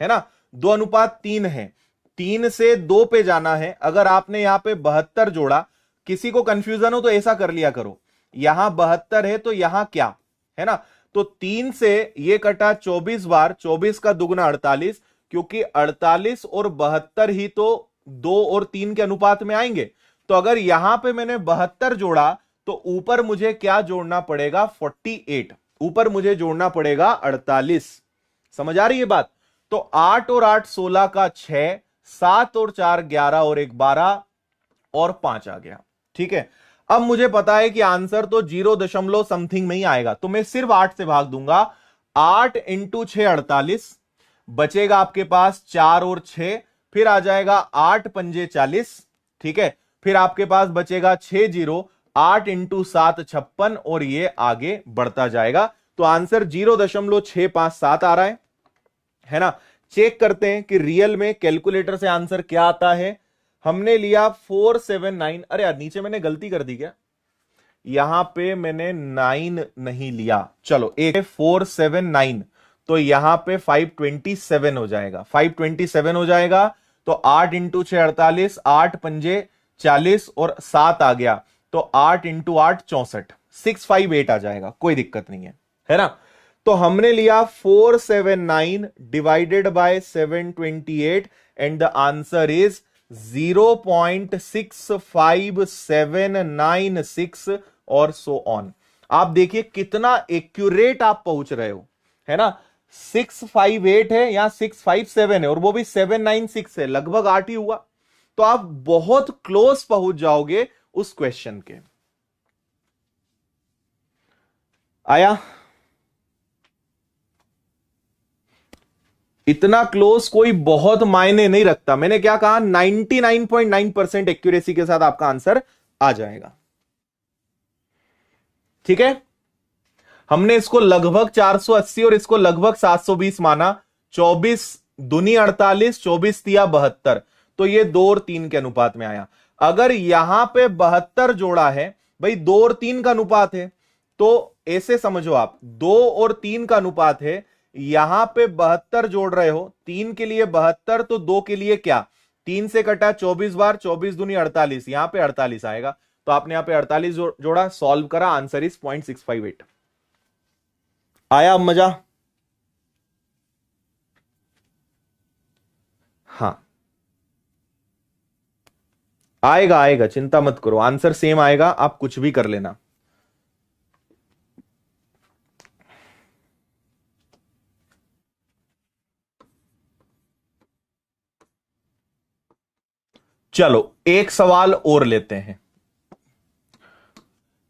है ना। 2:3 है। 3 से 2 पे जाना है। अगर आपने यहां पे 72 जोड़ा, किसी को कंफ्यूजन हो तो ऐसा कर लिया करो, यहां 72 है तो यहां क्या है ना। तो 3 से ये कटा 24 बार, 24 का दुगना 48, क्योंकि 48 और 72 ही तो 2 और 3 के अनुपात में आएंगे। तो अगर यहां पे मैंने 72 जोड़ा तो ऊपर मुझे क्या जोड़ना पड़ेगा, 48। ऊपर मुझे जोड़ना पड़ेगा 48। समझ आ रही है बात। तो 8 और 8 16 का 6, 7 और 4 11 और 1 12 और 5 आ गया। ठीक है, अब मुझे पता है कि आंसर तो 0 समथिंग में ही आएगा, तो मैं सिर्फ 8 से भाग दूंगा। 8 इंटू 6 48, बचेगा आपके पास 4 और 6, फिर आ जाएगा 8 पंजे 40। ठीक है, फिर आपके पास बचेगा 6 जीरो, 8 इंटू 7 56 और ये आगे बढ़ता जाएगा। तो आंसर 0.657 आ रहा है ना। चेक करते हैं कि रियल में कैलकुलेटर से आंसर क्या आता है। हमने लिया 479, अरे यार नीचे मैंने गलती कर दी क्या, यहां पे मैंने 9 नहीं लिया। चलो एक 479, तो यहां पे 527 हो जाएगा, 527 हो जाएगा। तो 8 इंटू 6 48, 8 पंजे 40 और 7 आ गया, तो 8 इंटू 8 64, 658 आ जाएगा, कोई दिक्कत नहीं है ना। तो हमने लिया 479 divided by 728 and the answer is 0.65796 और सो ऑन। आप देखिए कितना एक्यूरेट आप पहुंच रहे हो, है ना। 658 है या 657 है, और वो भी 796 है, लगभग 8 ही हुआ। तो आप बहुत क्लोज पहुंच जाओगे उस क्वेश्चन के। आया, इतना क्लोज कोई बहुत मायने नहीं रखता। मैंने क्या कहा, 99.9% एक्यूरेसी के साथ आपका आंसर आ जाएगा। ठीक है, हमने इसको लगभग 480 और इसको लगभग 720 माना। 24 दूनी 48, 24 तिया 72, तो ये 2 और 3 के अनुपात में आया। अगर यहां पे 72 जोड़ा है, भाई 2 और 3 का अनुपात है, तो ऐसे समझो आप, 2 और 3 का अनुपात है, यहां पे 72 जोड़ रहे हो, 3 के लिए 72, तो 2 के लिए क्या, 3 से कटा 24 बार, 24 दूनी 48, यहां पे 48 आएगा। तो आपने यहां पे 48 जोड़ा, सॉल्व करा, आंसर इज 0.658। आया अब मजा। हाँ, आएगा आएगा, चिंता मत करो, आंसर सेम आएगा, आप कुछ भी कर लेना। चलो एक सवाल और लेते हैं।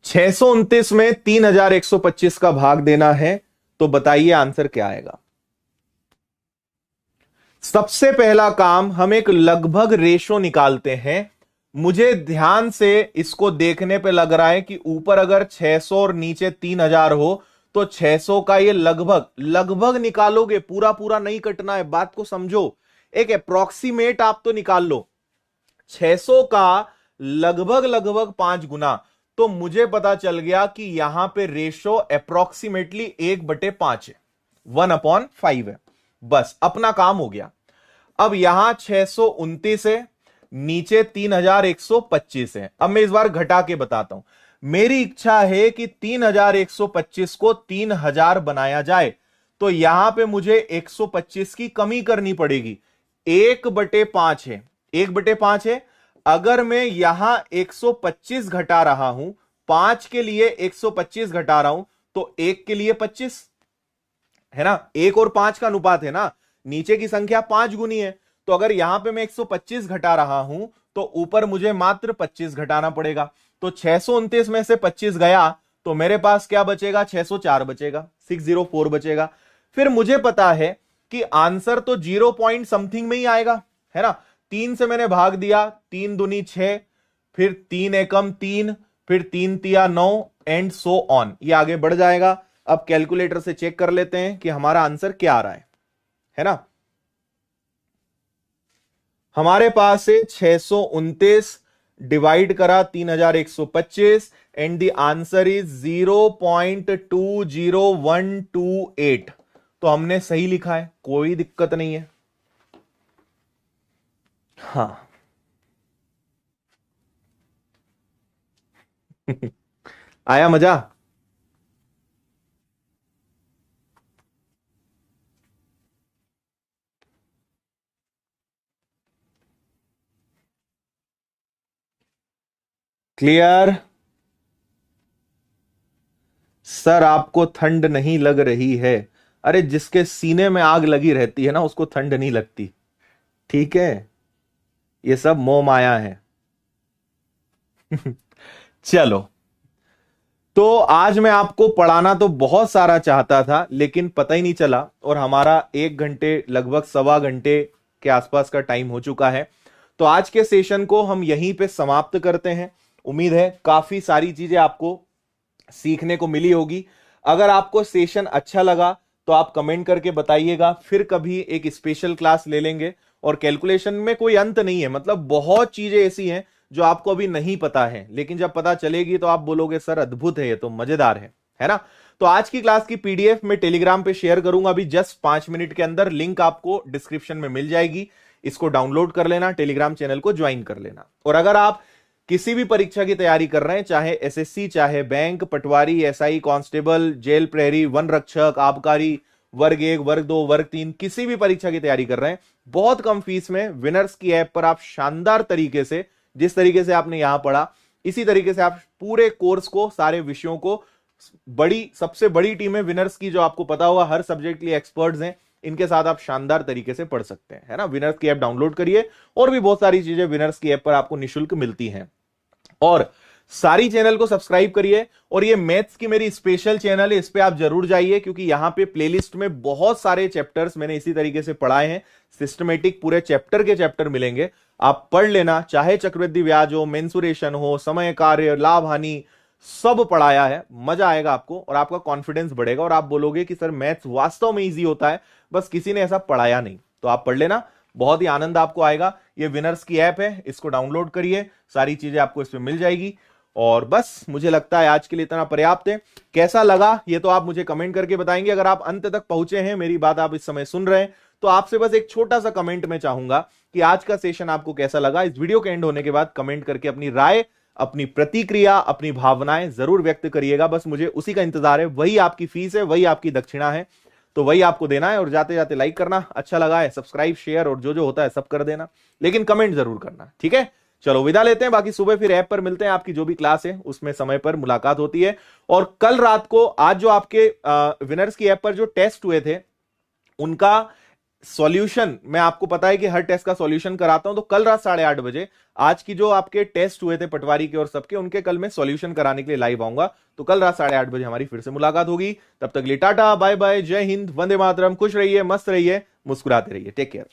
629 में 3125 का भाग देना है, तो बताइए आंसर क्या आएगा। सबसे पहला काम, हम एक लगभग रेशो निकालते हैं। मुझे ध्यान से इसको देखने पे लग रहा है कि ऊपर अगर 600 और नीचे 3000 हो, तो 600 का ये लगभग लगभग निकालोगे, पूरा पूरा नहीं कटना है, बात को समझो। एक अप्रोक्सीमेट आप तो निकाल लो, 600 का लगभग लगभग 5 गुना। तो मुझे पता चल गया कि यहां पे रेशो अप्रोक्सीमेटली 1/5 है, 1/5 है। बस अपना काम हो गया। अब यहां 629 है, नीचे 3125 है। अब मैं इस बार घटा के बताता हूं। मेरी इच्छा है कि 3125 को 3000 बनाया जाए, तो यहां पे मुझे 125 की कमी करनी पड़ेगी। 1/5 है, 1/5 है। अगर मैं यहां 125 घटा रहा हूं, 5 के लिए 125 घटा रहा हूं, तो 1 के लिए 25, है ना। 1 और 5 का अनुपात है ना, नीचे की संख्या 5 गुनी है। तो अगर यहां पे मैं 125 घटा रहा हूं, तो ऊपर मुझे मात्र 25 घटाना पड़ेगा। तो 629 में से 25 गया, तो मेरे पास क्या बचेगा, 604 बचेगा, 604 बचेगा। फिर मुझे पता है कि आंसर तो 0 पॉइंट समथिंग में ही आएगा, है ना। 3 से मैंने भाग दिया, 3 दूनी 6, फिर 3 एकम 3, फिर 3 तिया 9 एंड सो ऑन, ये आगे बढ़ जाएगा। अब कैलकुलेटर से चेक कर लेते हैं कि हमारा आंसर क्या आ रहा है ना। हमारे पास है 629 डिवाइड करा 3125 एंड द आंसर इज 0.20128। तो हमने सही लिखा है, कोई दिक्कत नहीं है। हाँ आया मजा। क्लियर? सर आपको ठंड नहीं लग रही है? अरे जिसके सीने में आग लगी रहती है ना उसको ठंड नहीं लगती, ठीक है? ये सब मोह माया है। चलो, तो आज मैं आपको पढ़ाना तो बहुत सारा चाहता था लेकिन पता ही नहीं चला, और हमारा 1 घंटे लगभग 1.25 घंटे के आसपास का टाइम हो चुका है। तो आज के सेशन को हम यहीं पे समाप्त करते हैं। उम्मीद है काफी सारी चीजें आपको सीखने को मिली होगी। अगर आपको सेशन अच्छा लगा तो आप कमेंट करके बताइएगा, फिर कभी एक स्पेशल क्लास ले लेंगे। और कैलकुलेशन में कोई अंत नहीं है, मतलब बहुत चीजें ऐसी हैं जो आपको अभी नहीं पता है, लेकिन जब पता चलेगी तो आप बोलोगे सर अद्भुत है, ये तो मजेदार है ना? तो आज की क्लास की पीडीएफ मैं टेलीग्राम पे शेयर करूंगा अभी जस्ट 5 मिनट के अंदर। लिंक आपको डिस्क्रिप्शन में मिल जाएगी, इसको डाउनलोड कर लेना, टेलीग्राम चैनल को ज्वाइन कर लेना। और अगर आप किसी भी परीक्षा की तैयारी कर रहे हैं, चाहे एसएससी, चाहे बैंक, पटवारी, एसआई, कांस्टेबल, जेल प्रहरी, वन रक्षक, आबकारी, वर्ग 1, वर्ग 2, वर्ग 3, किसी भी परीक्षा की तैयारी कर रहे हैं, बहुत कम फीस में विनर्स की ऐप पर आप शानदार तरीके से, जिस तरीके से आपने यहां पढ़ा इसी तरीके से आप पूरे कोर्स को, सारे विषयों को, सबसे बड़ी टीम है विनर्स की, जो आपको पता होगा हर सब्जेक्ट के लिए एक्सपर्ट्स हैं, इनके साथ आप शानदार तरीके से पढ़ सकते हैं, है ना? विनर्स की ऐप डाउनलोड करिए, और भी बहुत सारी चीजें विनर्स की ऐप पर आपको निःशुल्क मिलती हैं। और सारी चैनल को सब्सक्राइब करिए, और ये मैथ्स की मेरी स्पेशल चैनल है, इस पे आप जरूर जाइए, क्योंकि यहां पे प्लेलिस्ट में बहुत सारे चैप्टर्स मैंने इसी तरीके से पढ़ाए हैं। सिस्टमेटिक पूरे चैप्टर के चैप्टर मिलेंगे, आप पढ़ लेना। चाहे चक्रवृद्धि ब्याज हो, मेंसुरेशन हो, समय कार्य, लाभ हानि, सब पढ़ाया है। मजा आएगा आपको और आपका कॉन्फिडेंस बढ़ेगा, और आप बोलोगे कि सर मैथ्स वास्तव में इजी होता है, बस किसी ने ऐसा पढ़ाया नहीं। तो आप पढ़ लेना, बहुत ही आनंद आपको आएगा। ये विनर्स की ऐप है, इसको डाउनलोड करिए, सारी चीजें आपको इसमें मिल जाएगी। और बस मुझे लगता है आज के लिए इतना पर्याप्त है। कैसा लगा ये तो आप मुझे कमेंट करके बताएंगे। अगर आप अंत तक पहुंचे हैं, मेरी बात आप इस समय सुन रहे हैं, तो आपसे बस एक छोटा सा कमेंट में चाहूंगा कि आज का सेशन आपको कैसा लगा। इस वीडियो के एंड होने के बाद कमेंट करके अपनी राय, अपनी प्रतिक्रिया, अपनी भावनाएं जरूर व्यक्त करिएगा। बस मुझे उसी का इंतजार है, वही आपकी फीस है, वही आपकी दक्षिणा है, तो वही आपको देना है। और जाते जाते लाइक करना, अच्छा लगा है सब्सक्राइब, शेयर और जो जो होता है सब कर देना, लेकिन कमेंट जरूर करना, ठीक है? चलो विदा लेते हैं, बाकी सुबह फिर ऐप पर मिलते हैं। आपकी जो भी क्लास है उसमें समय पर मुलाकात होती है। और कल रात को, आज जो आपके विनर्स की ऐप पर जो टेस्ट हुए थे उनका सॉल्यूशन, मैं आपको पता है कि हर टेस्ट का सॉल्यूशन कराता हूं, तो कल रात 8:30 बजे आज की जो आपके टेस्ट हुए थे पटवारी के और सबके, उनके कल मैं सॉल्यूशन कराने के लिए लाइव आऊंगा। तो कल रात 8:30 बजे हमारी फिर से मुलाकात होगी। तब तक लिए टाटा, बाय बाय, जय हिंद, वंदे मातरम, खुश रहिए, मस्त रहिए, मुस्कुराते रहिए, टेक केयर।